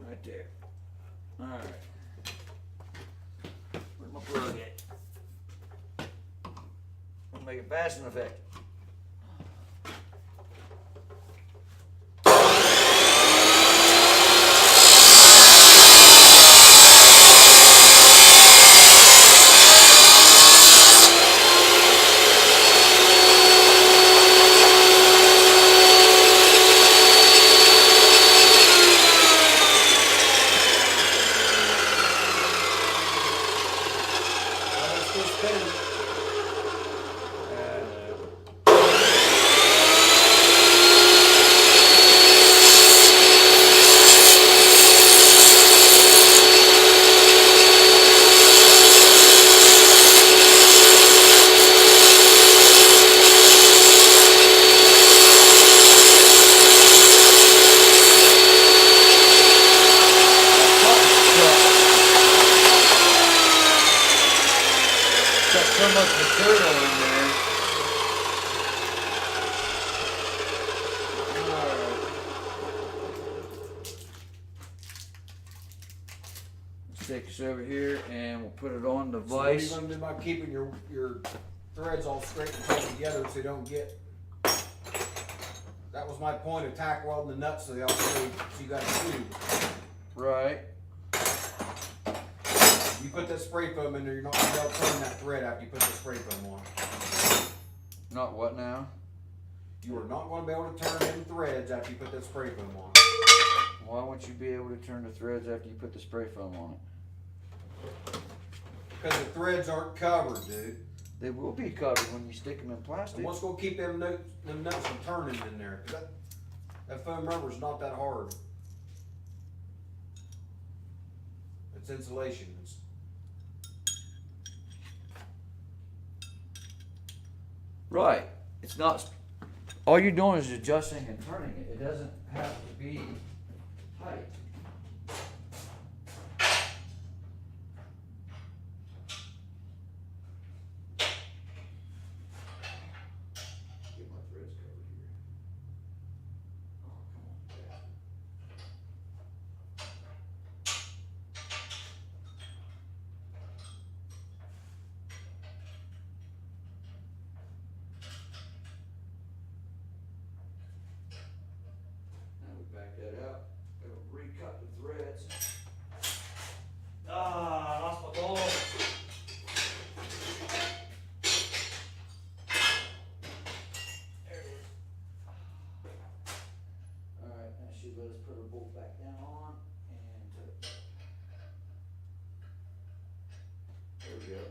Right there. Alright. Where's my plug at? I'll make it fast and effective. So much material in there. Let's take this over here and we'll put it on the So what are you vise. going to do about keeping your threads all straight and tight together so you don't get... That was my point of tack welding the nuts so they all stay, so you got a tube. Right. You put that spray foam in there, you're not going to be able to turn that thread after you put the spray foam on. Not what now? You are not going to be able to turn them threads after you put that spray foam on. Why won't you be able to turn the threads after you put the spray foam on it? Because the threads aren't covered, dude. They will be covered when you stick them in plastic. And what's gonna keep them nuts from turning in there? 'Cause that foam rubber's not that hard. It's insulation. Right. It's not. All you're doing is adjusting and turning it. It doesn't have to be tight. Get my threads covered here. Oh, come on, Dad. Now we back that out. Gotta recut the threads. Ah, I lost my ball. There it is. Alright, that should let us put our bolt back down on and there we go.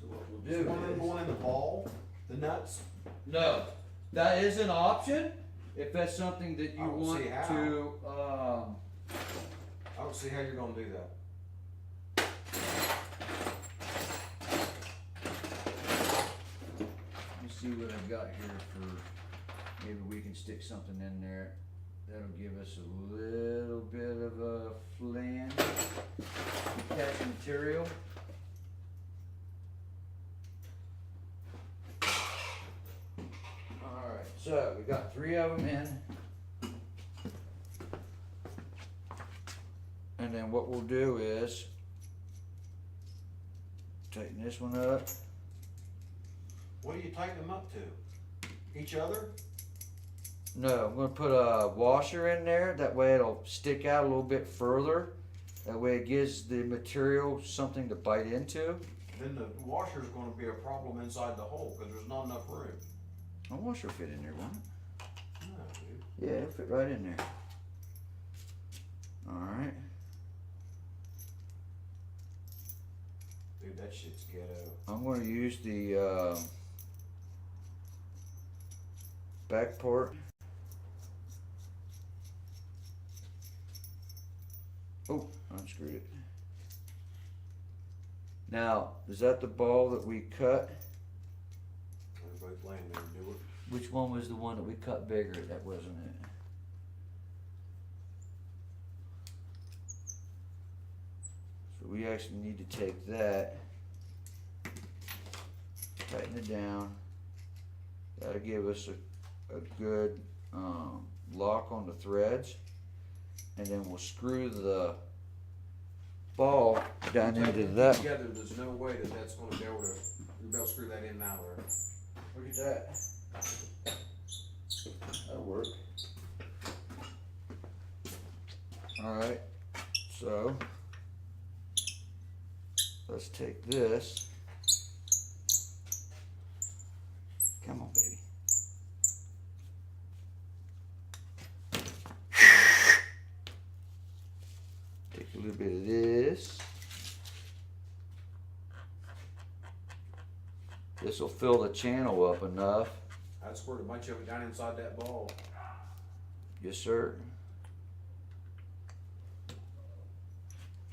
So what we'll do One of them is, going in the ball, the nuts. no, that is an option if that's something that you I don't want see how. to. I don't see how you're gonna do that. Let me see what I've got here for. Maybe we can stick something in there. That'll give us a little bit of a flange attaching material. Alright, so we got 3 of them in. And then what we'll do is tighten this one up. What are you tightening them up to? Each other? No, I'm gonna put a washer in there, that way it'll stick out a little bit further. That way it gives the material something to bite into. Then the washer's gonna be a problem inside the hole, cause there's not enough room. A washer fit in there, won't it? No, dude. Yeah, it'll fit right in there. Alright. Dude, that shit's ghetto. I'm gonna use the back part. Oh, I unscrewed it. Now, is that the ball that we cut? They're both laying there and do it. Which one was the one that we cut bigger? That wasn't it. So we actually need to take that, tighten it down. That'll give us a good lock on the threads. And then we'll screw the ball down into Taking that. together, there's no way that that's gonna be able to, you'll be able to screw that in and out of there. Look at that. That'll work. Alright, so let's take this. Come on, baby. Take a little bit of this. This will fill the channel up enough. I'd squirt a bunch of it down inside that ball. Yes, sir.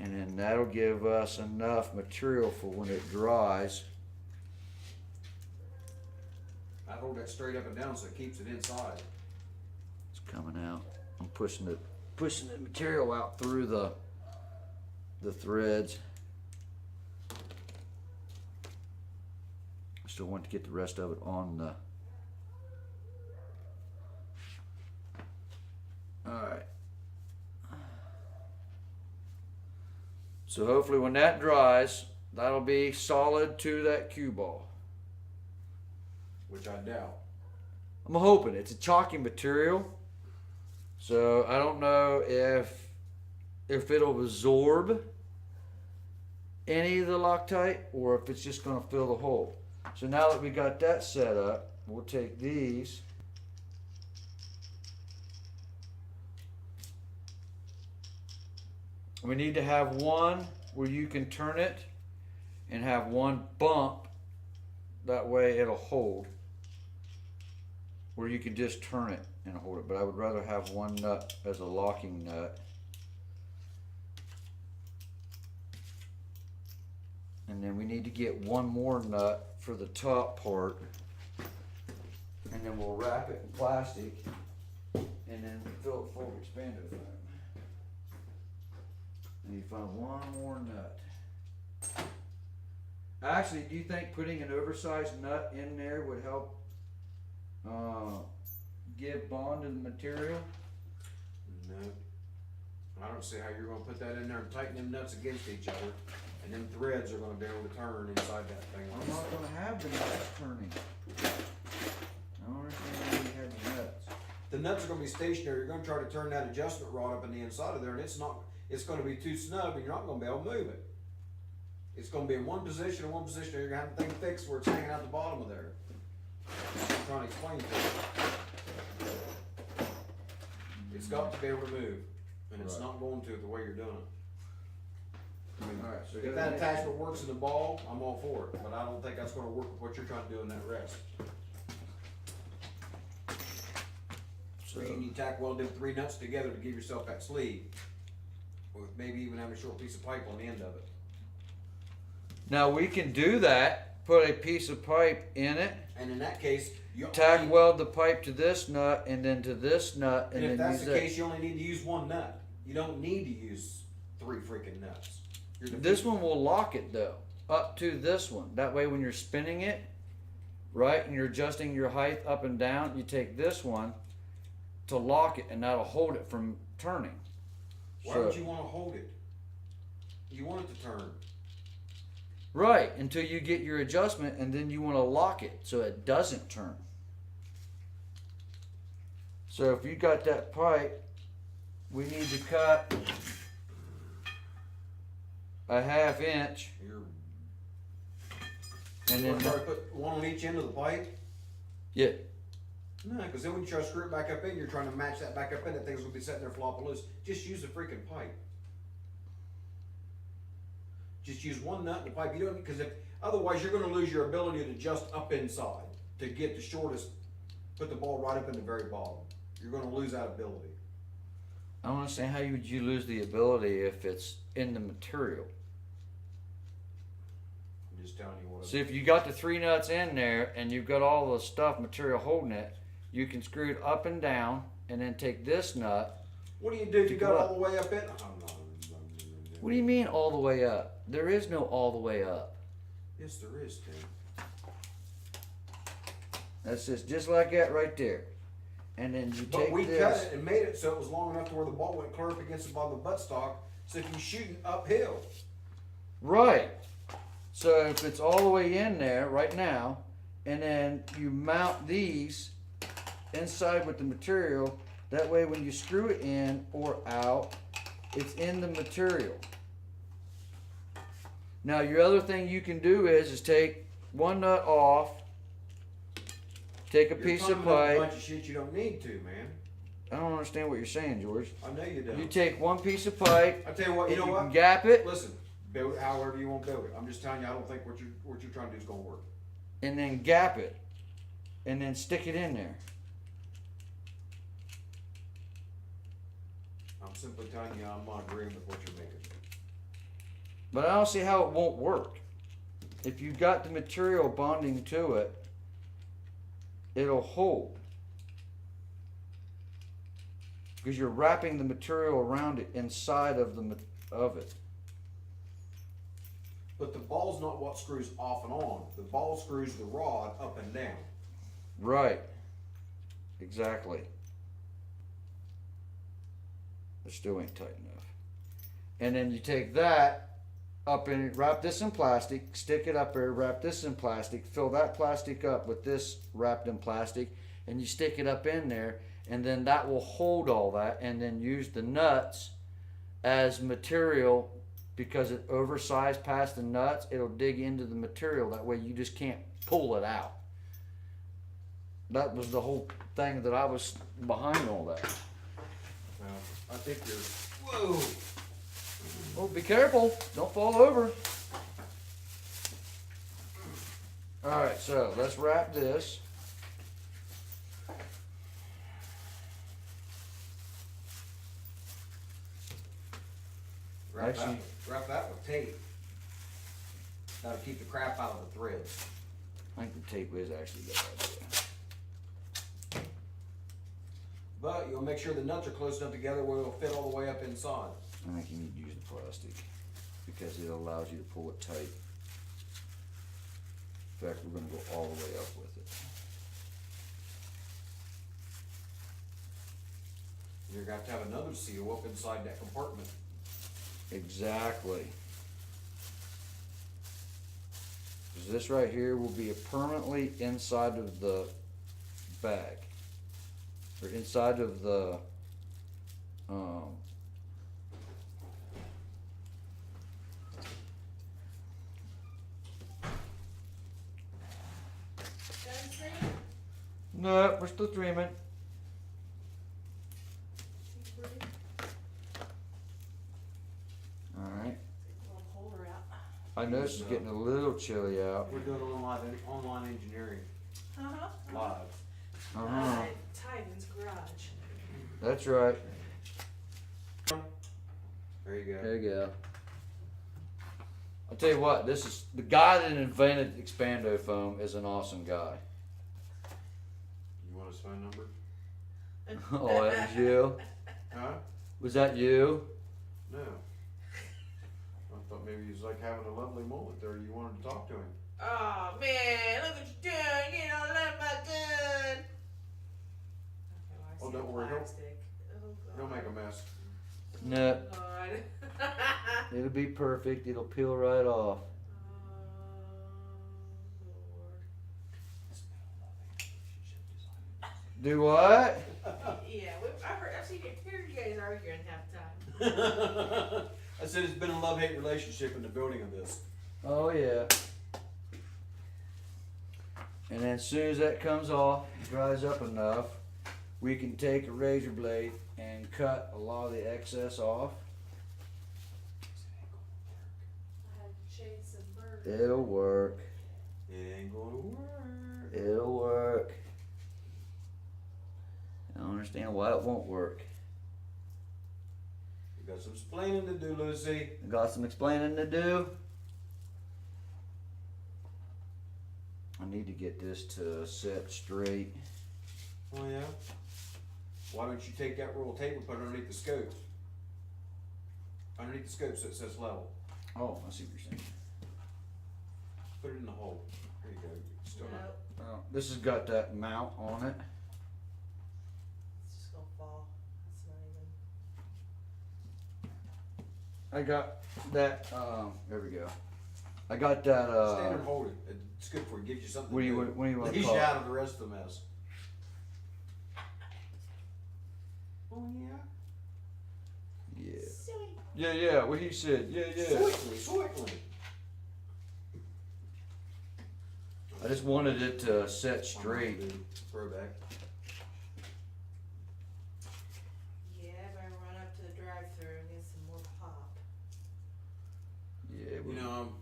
And then that'll give us enough material for when it dries. I hold that straight up and down so it keeps it inside. It's coming out. I'm pushing the material out through the threads. Still want to get the rest of it on the. Alright. So hopefully when that dries, that'll be solid to that cue ball. Which I doubt. I'm hoping. It's a chalky material. So I don't know if it'll absorb any of the Loctite or if it's just going to fill the hole. So now that we got that set up, we'll take these We need to have one where you can turn it and have one bump. That way it'll hold. Where you can just turn it and hold it. But I would rather have one nut as a locking nut. And then we need to get one more nut for the top part. And then we'll wrap it in plastic and then fill it full of expander foam. And you find one more nut. Actually, do you think putting an oversized nut in there would help give bond to the material? No. I don't see how you're gonna put that in there and tighten them nuts against each other, and them threads are gonna be able to turn inside that thing. I'm not gonna have the nuts turning. I don't understand why you have the nuts. The nuts are gonna be stationary. You're gonna try to turn that adjustment rod up in the inside of there, and it's gonna be too snug, and you're not gonna be able to move it. It's gonna be in one position, or you're gonna have the thing fixed where it's hanging out the bottom of there. I'm trying to explain to you. It's got to be able to move, and it's not going to the way you're doing it. I mean, Alright, so if that attachment works in the ball, I'm all for it, but I don't think that's gonna work with what you're trying to do in that rest. So you need to tack weld them 3 nuts together to give yourself that sleeve, with maybe even have a short piece of pipe on the end of it. Now we can do that, put a piece of pipe in it, And in that case, you tack weld the pipe to this nut and then to this nut and if then that's use the that. case, you only need to use 1 nut. You don't need to use 3 freaking nuts. This one will lock it though, up to this one. That way when you're spinning it, right, and you're adjusting your height up and down, you take this one to lock it and that'll hold it from turning. Why would you want to hold it? You want it to turn. Right, until you get your adjustment and then you want to lock it so it doesn't turn. So if you got that pipe, we need to cut a 1/2 inch You're and going then, to try to put 1 on each end of the pipe? yeah, No, because then when you try to screw it back up in, you're trying to match that back up in, that thing's going to be sitting there flopping loose. Just use the freaking pipe. Just use 1 nut in the pipe. You don't, because otherwise you're going to lose your ability to adjust up inside to get the shortest, put the ball right up in the very bottom. You're going to lose that ability. I don't understand how would you lose the ability if it's in the material. I'm just telling you what. So if you got the 3 nuts in there and you've got all the stuff material holding it, you can screw it up and down and then take this nut. What do you do if you got all the way up in? What do you mean all the way up? There is no all the way up. Yes, there is, Tim. That's just like that right there. And then you But take we this. cut it and made it so it was long enough to where the ball went clear up against the bottom of the buttstock. So if you're shooting uphill, Right. So if it's all the way in there right now, and then you mount these inside with the material, that way when you screw it in or out, it's in the material. Now your other thing you can do is take 1 nut off, take a you're piece of climbing up a pipe. bunch of shit you don't need to, man. I don't understand what you're saying, George. I know you don't. You take 1 piece of pipe, I tell you what, and you know you what? can gap it, Listen, build it however you want to build it. I'm just telling you, I don't think what you're trying to do is going to work. and then gap it, and then stick it in there. I'm simply telling you, I'm not agreeing with what you're making. But I don't see how it won't work. If you got the material bonding to it, it'll hold. Because you're wrapping the material around it inside of it. But the ball's not what screws off and on. The ball screws the rod up and down. Right. Exactly. It still ain't tight enough. And then you take that up and wrap this in plastic, stick it up there, wrap this in plastic, fill that plastic up with this wrapped in plastic, and you stick it up in there, and then that will hold all that, and then use the nuts as material. Because it oversized past the nuts, it'll dig into the material. That way you just can't pull it out. That was the whole thing that I was behind all that. Well, I think you're. Whoa! Oh, be careful. Don't fall over. Alright, so let's wrap this. Wrap that with tape. That'll keep the crap out of the threads. I think the tape is actually a good idea. But you'll make sure the nuts are close enough together where it'll fit all the way up inside. I think you need to use the plastic because it allows you to pull it tight. In fact, we're going to go all the way up with it. You're going to have another seal up inside that compartment. Exactly. 'Cause this right here will be permanently inside of the bag. Or inside of the no, we're still dreaming. Alright. I know this is getting a little chilly out. We're doing online engineering. Uh-huh. Live. Uh-huh. TIVAN's garage. That's right. There you go. There you go. I'll tell you what, this is the guy that invented Expando foam is an awesome guy. You want his phone number? Oh, that was you? Huh? Was that you? No. I thought maybe he was like having a lovely moment there. You wanted to talk to him. Oh man, look what you're doing. You don't let my gun. Okay, well, I Oh, see don't the worry, don't- plastic. Oh, Don't make a mess. No, God. it'll be perfect. It'll peel right off. Oh, Lord. Do what? Yeah, I've seen you, heard you guys arguing half the time. I said it's been a love-hate relationship in the building of this. Oh yeah. And then as soon as that comes off, dries up enough, we can take a razor blade and cut a lot of the excess off. I had to chase some birds. It'll work. It ain't gonna work. It'll work. I don't understand why it won't work. You got some explaining to do, Lucy. I got some explaining to do. I need to get this to set straight. Oh yeah? Why don't you take that roll of tape and put it underneath the scope? Underneath the scope so it says level. Oh, I see what you're saying. Put it in the hole. There you go. Still not. Nope, Oh, this has got that mount on it. it's just gonna fall. It's not even. I got that, there we go. I got that, Stand and hold it. It's good for you. Gives you something what do to you, do. what do you want to Leaves call you it? out of the rest of the mess. Oh yeah? Yeah. Silly. Yeah, what he said. Yeah. Certainly. I just wanted it to set straight. Throwback. Yeah, I better run up to the drive-thru and get some more pop. Yeah, You know,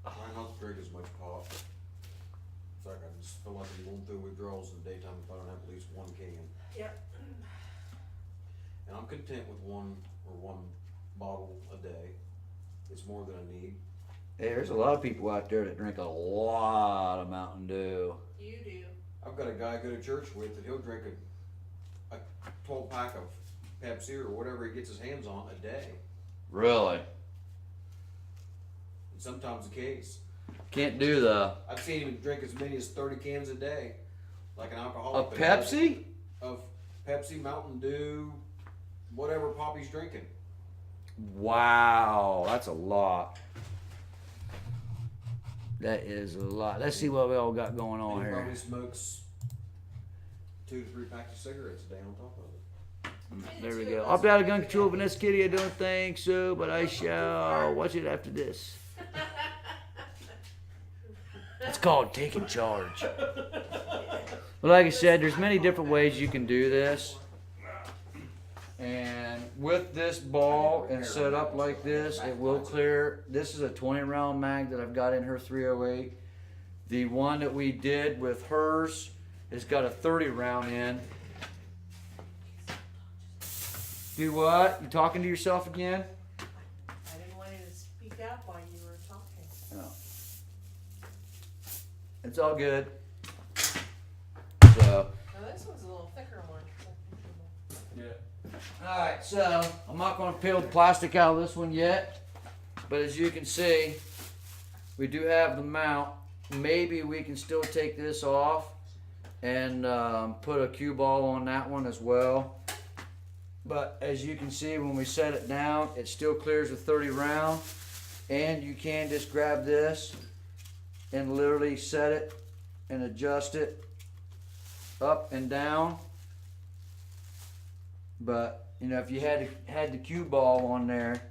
I'm trying not to drink as much pop. It's like I just feel like I'm going through withdrawals in the daytime if I don't have at least one can. Yep. And I'm content with one bottle a day. It's more than I need. hey, there's a lot of people out there that drink a lot of Mountain Dew. You do. I've got a guy I go to church with that he'll drink a 12 pack of Pepsi or whatever he gets his hands on a day. Really? And sometimes the case. Can't do the I've seen him drink as many as 30 cans a day. Like an a alcoholic. but Pepsi? Of Pepsi, Mountain Dew, whatever pop he's drinking. Wow, that's a lot. That is a lot. Let's see what we all got going on He here. probably smokes 2 to 3 packs of cigarettes a day on top of it. There we go. Opt out of gun control, Vanessa Kitty. I don't think so, but I shall watch it after this. It's called taking charge. But like I said, there's many different ways you can do this. And with this ball and set up like this, it will clear. This is a 20 round mag that I've got in her 308. The one that we did with hers has got a 30 round in. Do what? You talking to yourself again? I didn't want you to speak up while you were talking. No. It's all good. So. Now this one's a little thicker one. Yeah. Alright, so I'm not going to peel the plastic out of this one yet. But as you can see, we do have the mount. Maybe we can still take this off and put a cue ball on that one as well. But as you can see, when we set it down, it still clears a 30 round. And you can just grab this and literally set it and adjust it up and down. But you know, if you had the cue ball on there,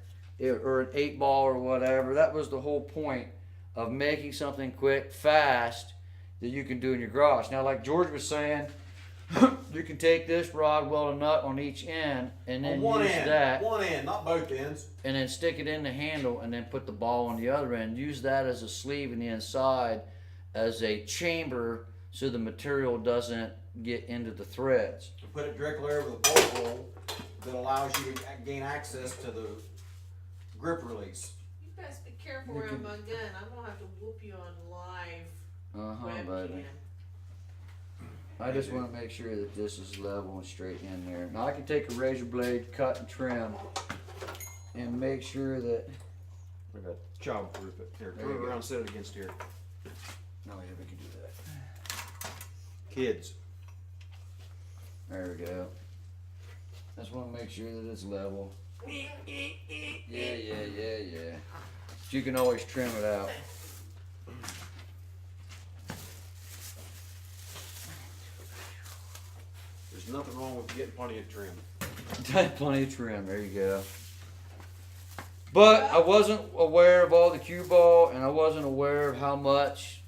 or an 8 ball or whatever, that was the whole point of making something quick, fast, that you can do in your garage. Now, like George was saying, you can take this rod, weld a nut on each end, and then On use that, one end, not both ends. and then stick it in the handle, and then put the ball on the other end. Use that as a sleeve in the inside, as a chamber, so the material doesn't get into the threads. Put it directly over the bolt hole that allows you to gain access to the grip release. You best be careful around my gun. I'm gonna have to whoop you on live Buddy. webcam. I just want to make sure that this is level and straight in there. Now I can take a razor blade, cut and trim, and make sure that. I got child proof it. Here, There turn you it go. around, set it against here. No, yeah, we can do that. Kids. There we go. I just want to make sure that it's level. Yeah. But you can always trim it out. There's nothing wrong with getting plenty of trim. Plenty of trim. There you go. But I wasn't aware of all the cue ball, and I wasn't aware of how much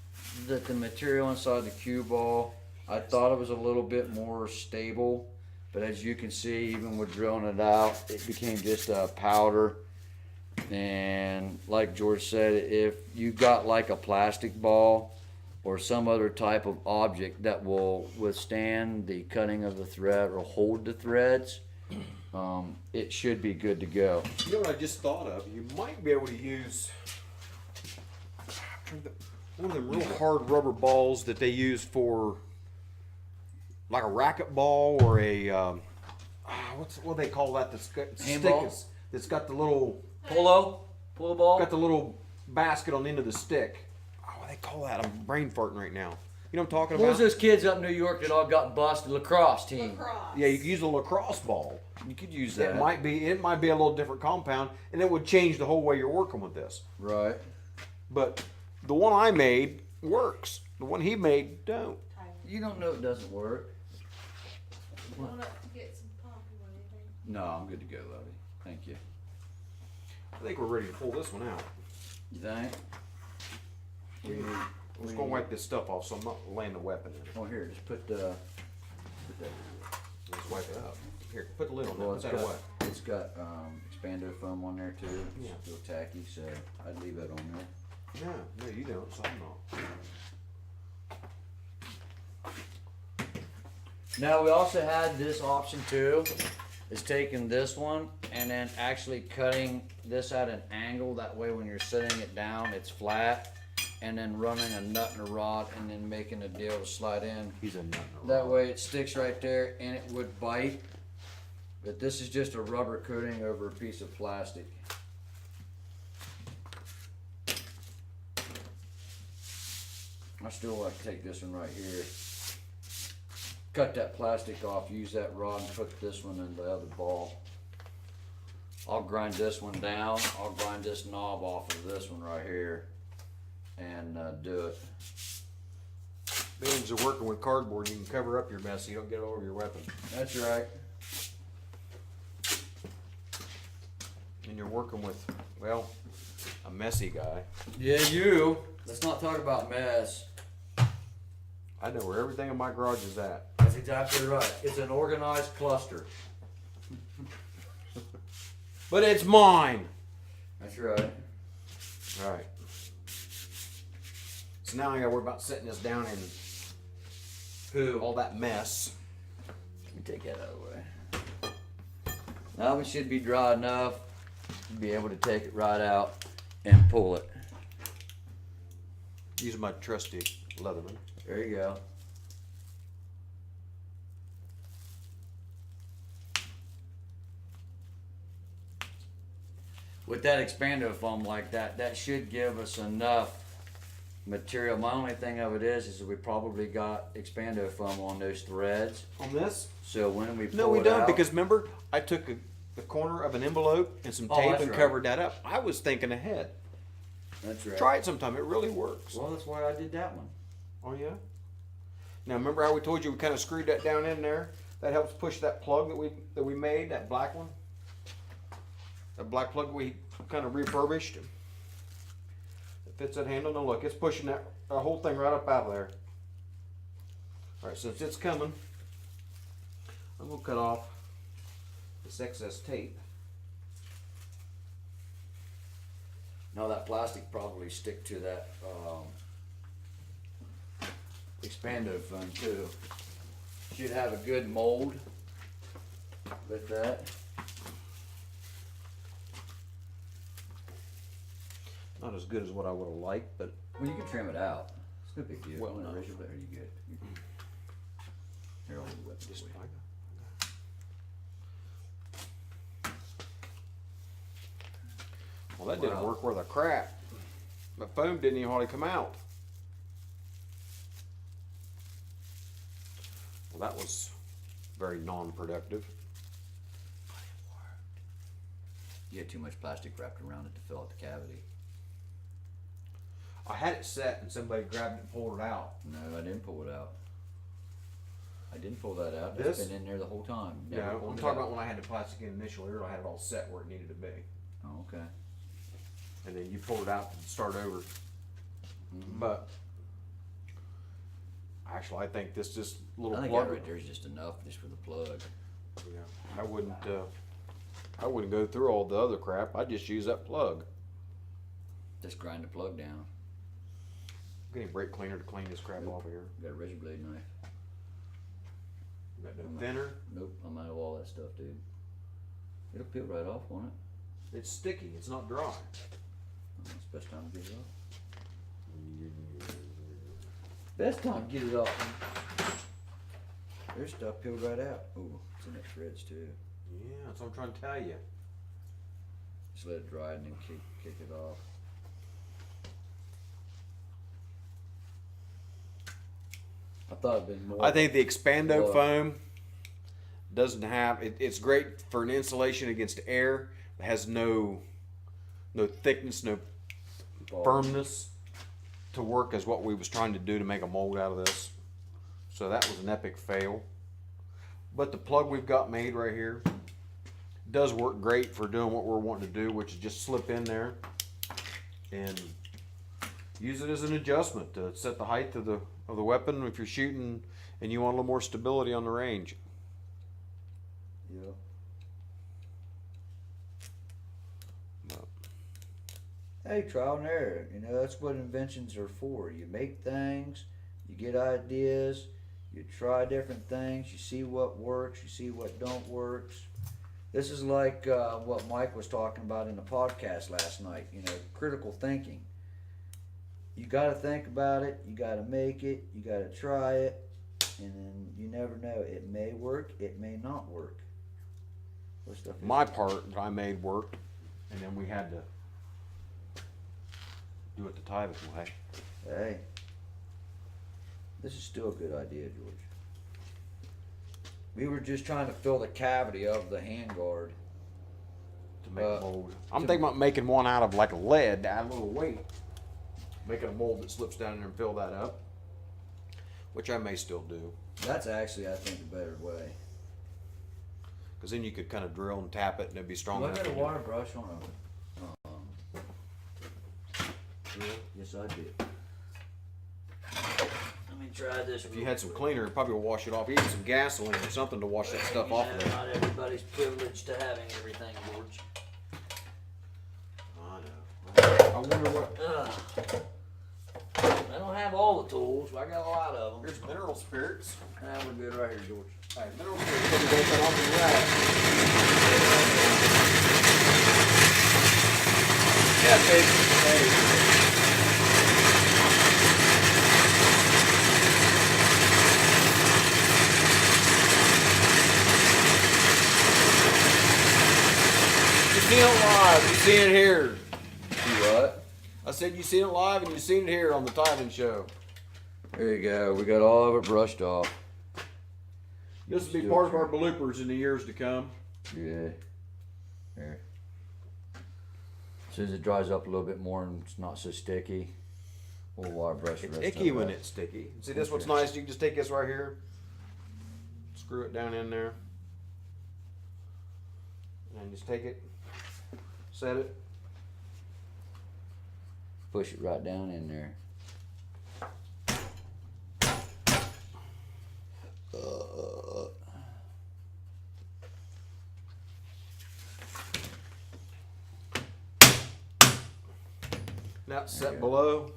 that the material inside the cue ball. I thought it was a little bit more stable, but as you can see, even with drilling it out, it became just a powder. And like George said, if you got like a plastic ball or some other type of object that will withstand the cutting of the thread or hold the threads, it should be good to go. You know what I just thought of? You might be able to use one of them real hard rubber balls that they use for like a racket ball or a what do they call that? That's got Handball? That's got the little Polo ball. got the little basket on the end of the stick. Oh, what do they call that? I'm brain farting right now. You know what I'm talking What was about? those kids up in New York that all got busted? Lacrosse team. Lacrosse. Yeah, you could use a lacrosse ball. You could use that. It might be a little different compound, and it would change the whole way you're working with this. Right. But the one I made works. The one he made don't. You don't know it doesn't work. You want to get some poppy or anything? No, I'm good to go, Lovey. Thank you. I think we're ready to pull this one out. You think? I'm just gonna wipe this stuff off so I'm not laying the weapon in it. Oh, here, just put that. Just wipe it up. Here, put the lid on Well, that. it's Put got, that away. it's got expander foam on there too. Yeah. It's real tacky, so I'd leave it on there. No, you don't. So I'm not. Now we also had this option too, is taking this one and then actually cutting this at an angle. That way when you're setting it down, it's flat, and then running a nut and a rod and then making a deal to slide in. He's a nut. That way it sticks right there and it would bite. But this is just a rubber coating over a piece of plastic. I still like to take this one right here. Cut that plastic off, use that rod and put this one in the other ball. I'll grind this one down. I'll grind this knob off of this one right here and do it. Means of working with cardboard, you can cover up your mess so you don't get it over your weapon. That's right. And you're working with, well, a messy guy. Yeah, you. Let's not talk about mess. I know where everything in my garage is at. That's exactly right. It's an organized cluster. But it's mine. That's right. All right. So now I gotta worry about setting this down in all that mess. Let me take that out of the way. Now it should be dry enough to be able to take it right out and pull it. Using my trusty Leatherman. There you go. With that expander foam like that, that should give us enough material. My only thing of it is we probably got expander foam on those threads. On this? So when we pull No, we it don't, out, because remember, I took the corner of an envelope and some Oh, tape that's and right. covered that up. I was thinking ahead. that's right. Try it sometime. It really works. Well, that's why I did that one. Oh yeah. Now remember how we told you we kind of screwed that down in there? That helps push that plug that we made, that black one. That black plug we kind of refurbished. It fits that handle. Now look, it's pushing that whole thing right up out of there. All right, since it's coming, I'm gonna cut off this excess tape. No, that plastic probably stick to that expander foam too. Should have a good mold with that. Not as good as what I would have liked, but Well, you can trim it out. It's no big deal. Well, Well, no. razor blade, you good. Here, I'll whip this just way. well, that didn't Wow. work worth a crap. The foam didn't even hardly come out. Well, that was very non-productive. You had too much plastic wrapped around it to fill out the cavity. I had it set and somebody grabbed it and pulled it out. No, I didn't pull it out. I didn't pull that out. This? It's been in there the whole time. Never Yeah, pulled I'm it talking out. about when I had the plastic in initially, I had it all set where it needed to be. Oh, okay. And then you pulled it out and start over. Mhm. But actually, I think this little I think plug. that right there's just enough just for the plug. Yeah, I wouldn't go through all the other crap. I'd just use that plug. Just grind the plug down. Getting brake cleaner to clean this crap Nope. off of here. Got a razor blade knife. Got no thinner. Nope, I'm out of all that stuff, dude. It'll peel right off, won't it? It's sticky. It's not dry. Oh, it's the best time to get it off. Best time to get it off. There's stuff peeled right out. Ooh, it's in the threads too. Yeah, that's what I'm trying to tell you. Just let it dry and then kick it off. I thought it'd been more. I think the Expando Look. foam doesn't have. It's great for an insulation against air. It has no thickness, no firmness to work as what we was trying to do to make a mold out of this. So that was an epic fail. But the plug we've got made right here does work great for doing what we're wanting to do, which is just slip in there and use it as an adjustment to set the height of the weapon if you're shooting and you want a little more stability on the range. Yeah. Hey, trial and error. You know, that's what inventions are for. You make things, you get ideas, you try different things, you see what works, you see what don't works. This is like what Mike was talking about in the podcast last night, you know, critical thinking. You got to think about it, you got to make it, you got to try it, and then you never know. It may work, it may not work. What stuff is My part that I made worked, and then we had to do it the Tivis way. Hey, this is still a good idea, George. We were just trying to fill the cavity of the handguard. To make a mold. I'm to- thinking about making one out of like lead to add a little weight. Making a mold that slips down there and fill that up. Which I may still do. That's actually, I think, a better way. Because then you could kind of drill and tap it and it'd be strong Do I enough. got a to do- water brush on it? Yes, I did. Let me try this. If you had some cleaner, it probably would wash it off. Even some gasoline or something to wash that stuff off of there. Not everybody's privileged to having everything, George. wonder what. I don't have all the tools, but I got a lot of them. Here's mineral spirits. We're good right here, George. All right, mineral spirits. Let me go put on the rack. Yeah, baby. You see it live. You see it here. You what? I said you seen it live and you seen it here on the theTIVANshow. There you go. We got all of it brushed off. This will be part of our bloopers in the years to come. Yeah. Here. As soon as it dries up a little bit more and it's not so sticky, we'll wire brush the It's rest icky of when it. it's sticky. See, this what's nice. You can just take this right here, screw it down in there, and just take it, set it. Push it right down in there. Now it's set below.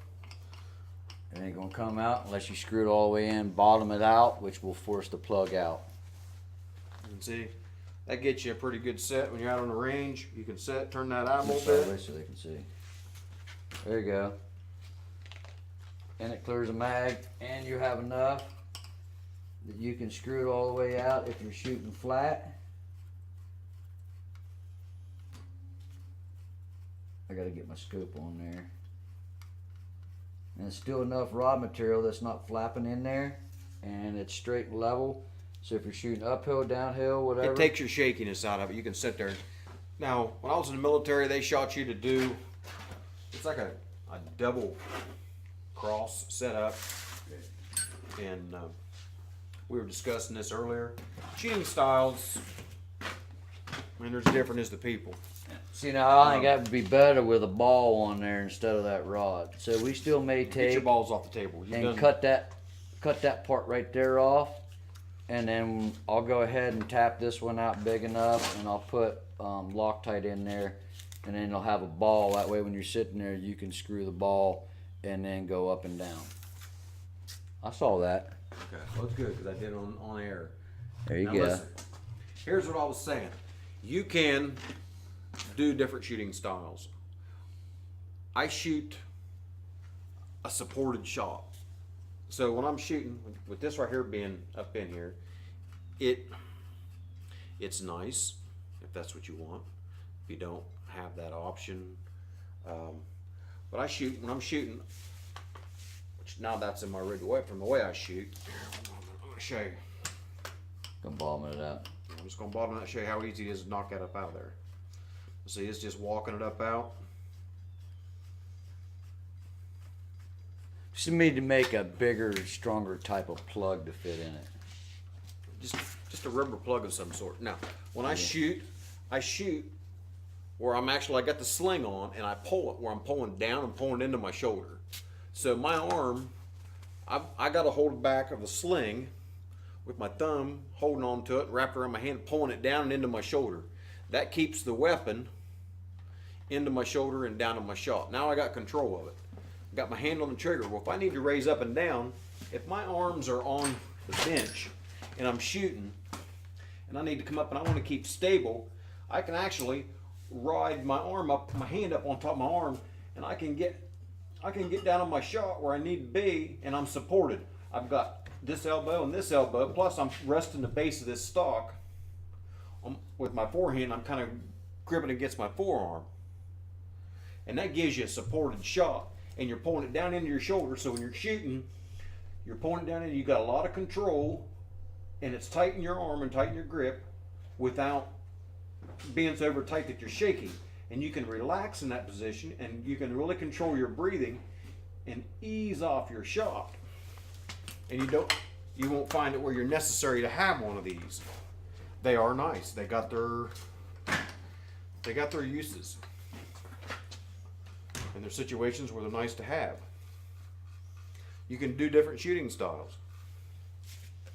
It ain't gonna come out unless you screw it all the way in, bottom it out, which will force the plug out. And see, that gets you a pretty good set when you're out on the range. You can set, turn that out a little Sideways bit. so they can see. There you go. And it clears the mag, and you have enough that you can screw it all the way out if you're shooting flat. I gotta get my scope on there. And it's still enough rod material that's not flapping in there, and it's straight and level. So if you're shooting uphill, downhill, whatever. It takes your shakiness out of it. You can sit there. Now, when I was in the military, they shot you to do, it's like a double cross setup. And we were discussing this earlier. Shooting styles, I mean, there's different as the people. See, now I think that would be better with a ball on there instead of that rod. So we still may Get your take balls off the table. You've and done- cut that part right there off, and then I'll go ahead and tap this one out big enough, and I'll put Loctite in there, and then it'll have a ball. That way when you're sitting there, you can screw the ball and then go up and down. I saw that. Okay, well, that's good because I did it on air. There you Now go. listen, here's what I was saying. You can do different shooting styles. I shoot a supported shot. So when I'm shooting with this right here being up in here, it's nice if that's what you want. If you don't have that option, but when I'm shooting, which now that's in my rig away from the way I shoot. I'm gonna show you. Gonna bottom it out. I'm just gonna bottom that, show you how easy it is to knock that up out of there. See, it's just walking it up out. Just need to make a bigger, stronger type of plug to fit in it. Just a rubber plug of some sort. Now, when I shoot where I got the sling on and I pull it where I'm pulling down and pulling into my shoulder. So my arm, I got to hold the back of the sling with my thumb holding on to it, wrapped around my hand, pulling it down and into my shoulder. That keeps the weapon into my shoulder and down to my shot. Now I got control of it. Got my hand on the trigger. Well, if I need to raise up and down, if my arms are on the bench and I'm shooting and I need to come up and I want to keep stable, I can actually ride my arm up, my hand up on top of my arm, and I can get down on my shot where I need to be, and I'm supported. I've got this elbow and this elbow, plus I'm resting the base of this stock with my forehand. I'm kind of gripping against my forearm, and that gives you a supported shot. And you're pulling it down into your shoulder, so when you're shooting, you're pulling it down in, you got a lot of control, and it's tight in your arm and tight in your grip without being so over tight that you're shaking. And you can relax in that position, and you can really control your breathing and ease off your shot. And you won't find it where you're necessary to have one of these. They are nice. They got their uses. And there's situations where they're nice to have. You can do different shooting styles.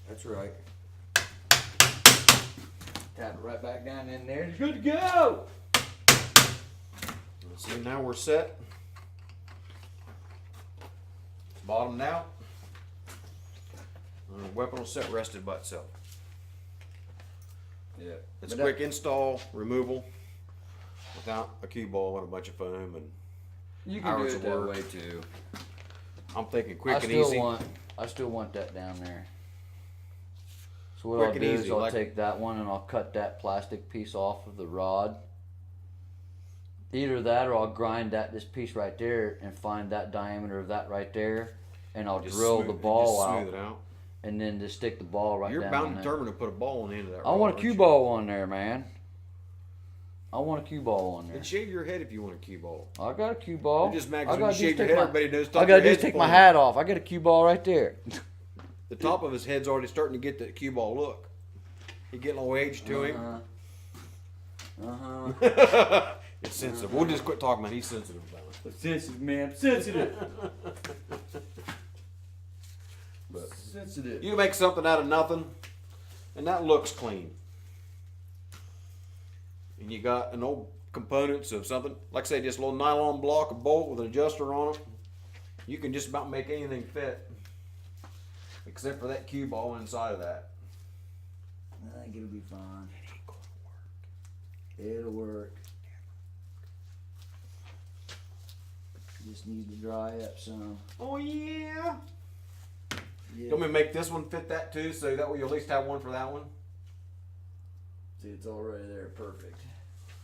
That's right. Tap it right back down in there. It's good to go. See, now we're set. bottomed out. Weapon will set rested by itself. Yeah. It's quick install, removal, without a cue ball and a bunch of foam and You can do hours it of that work. way too. I'm thinking quick I and still easy. I still want that down there. So what Quick I'll and do is easy, I'll like- take that one and I'll cut that plastic piece off of the rod. Either that or I'll grind this piece right there and find that diameter of that right there, and I'll Just drill smooth- the just ball smooth out, it out. and then just stick the ball right You're down bound on and there. determined to put a ball on the end of that. I rod, want a aren't cue you? ball on there, man. I want a cue ball on there. Then shave your head if you want a cue ball. I got a cue ball. You're just mad I 'cause when gotta you shave just your take head, my- everybody knows I top of gotta your just head's take my pointed. hat off. I got a cue ball right there. The top of his head's already starting to get the cue ball look. He getting a little age to him. It's sensitive. We'll just quit talking about it. He's sensitive about it. Sensitive, man. Sensitive. But Sensitive. you make something out of nothing, and that looks clean. And you got an old components of something, like I say, just a little nylon block, a bolt with an adjuster on it. You can just about make anything fit, except for that cue ball inside of that. I think it'll be fine. It'll work. Just need to dry up some. Oh yeah. Yeah. You want me to make this one fit that too, so that way you at least have one for that one? See, it's already there, perfect.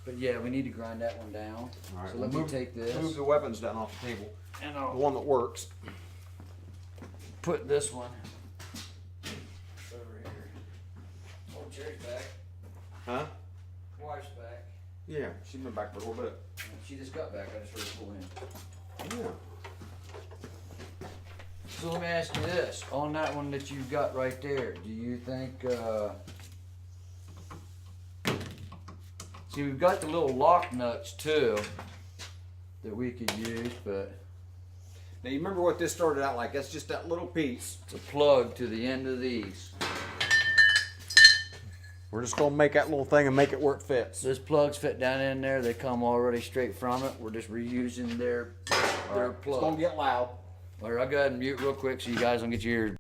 But yeah, we need to grind that one down. All right, So let me take this Move the weapons down off the table. and The I'll one that works. put this one over here. Oh, Jerry's back. Huh? Wife's back. Yeah, she's been back for a little bit. She just got back. I just heard her pull in. Yeah. So let me ask you this: on that one that you've got right there, do you think? See, we've got the little lock nuts too that we could use, but Now you remember what this started out like? That's just that little piece. it's a plug to the end of these. We're just gonna make that little thing and make it where it fits. Those plugs fit down in there. They come already straight from it. We're just reusing their It's gonna plug. get loud. All right, I'll go ahead and mute real quick so you guys don't get your ears.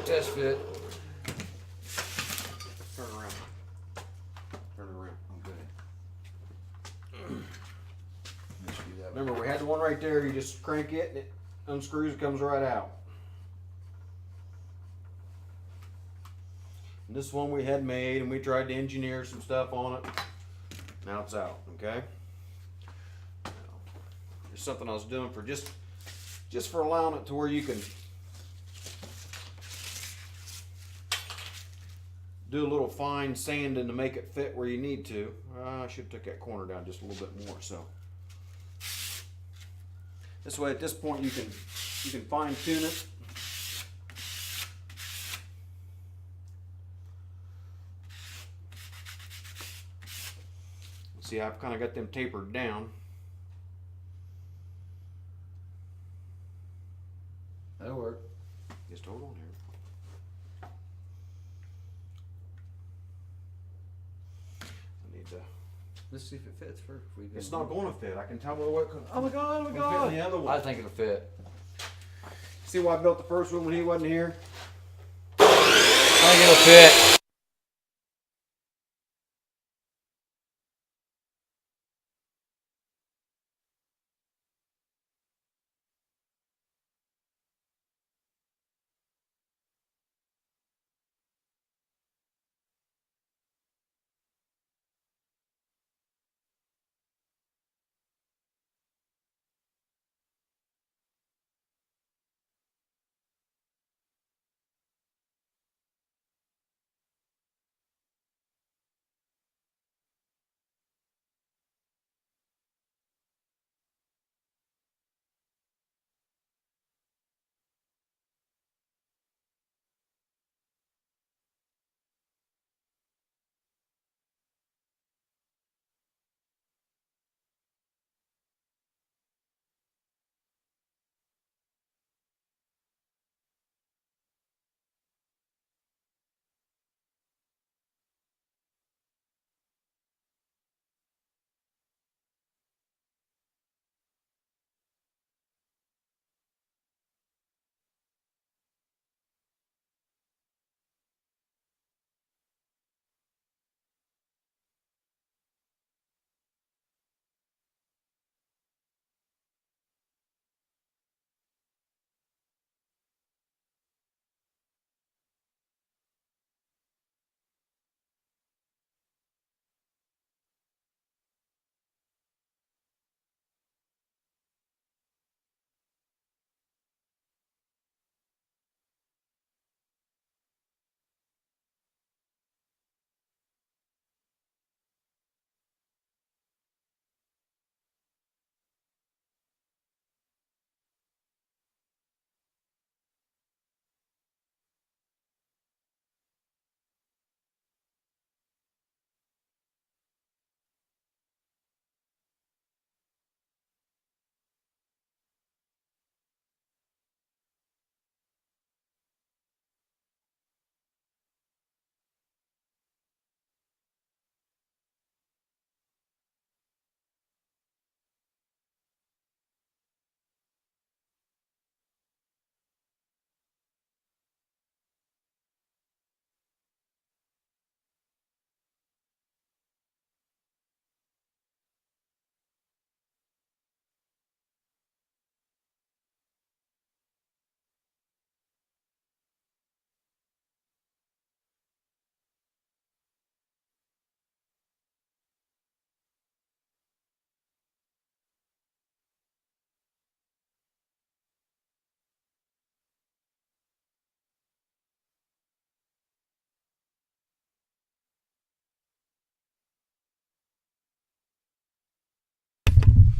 Test fit. Turn around. Turn around. Okay. Let's do that Remember, we had the one right there. You just crank it and it unscrews and comes right out. And this one we had made, and we tried to engineer some stuff on it. Now it's out. Okay. Now, there's something I was doing for just for allowing it to where you can do a little fine sanding to make it fit where you need to. I should have took that corner down just a little bit more. So this way, at this point, you can fine tune it. See, I've kind of got them tapered down. That'll work. Just hold on here. I need to. Let's see if it fits first. It's not going to fit. I can tell by the way it comes. Oh my god! Oh my Fit god! in the other one. I think it'll fit. See why I built the first one when he wasn't here? I think it'll fit.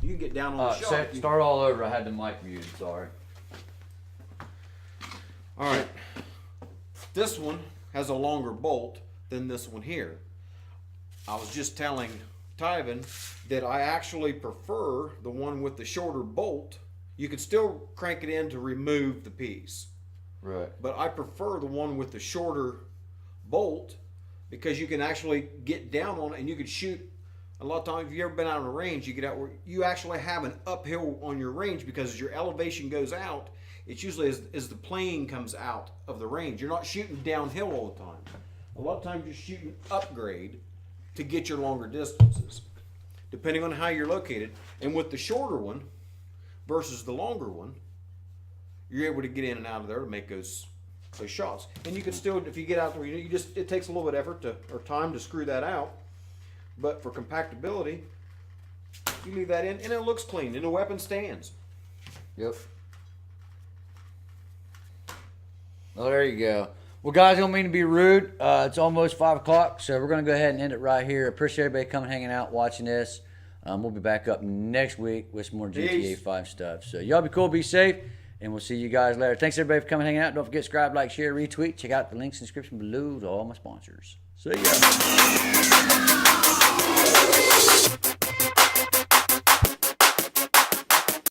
You can get down on the shelf. Start all over. I had the mic muted. Sorry. All right. This one has a longer bolt than this one here. I was just telling Tyvan that I actually prefer the one with the shorter bolt. You can still crank it in to remove the piece. Right. But I prefer the one with the shorter bolt because you can actually get down on it and you can shoot. A lot of times, if you've ever been out on a range, you get out where you actually have an uphill on your range because as your elevation goes out, it's usually as the plane comes out of the range. You're not shooting downhill all the time. A lot of times you're shooting upgrade to get your longer distances. depending on how you're located. And with the shorter one versus the longer one, you're able to get in and out of there to make those shots. And you can still, if you get out there, you just, it takes a little bit of effort or time to screw that out. But for compactability, you leave that in and it looks clean and the weapon stands. Yep. Well, there you go. Well, guys, I don't mean to be rude. It's almost 5 o'clock, so we're going to go ahead and end it right here. Appreciate everybody coming, hanging out, watching this. We'll be back up next week with some more GTA Peace. 5 stuff. So y'all be cool, be safe, and we'll see you guys later. Thanks, everybody, for coming, hanging out. Don't forget to subscribe, like, share, retweet. Check out the links in the description below to all my sponsors. See ya.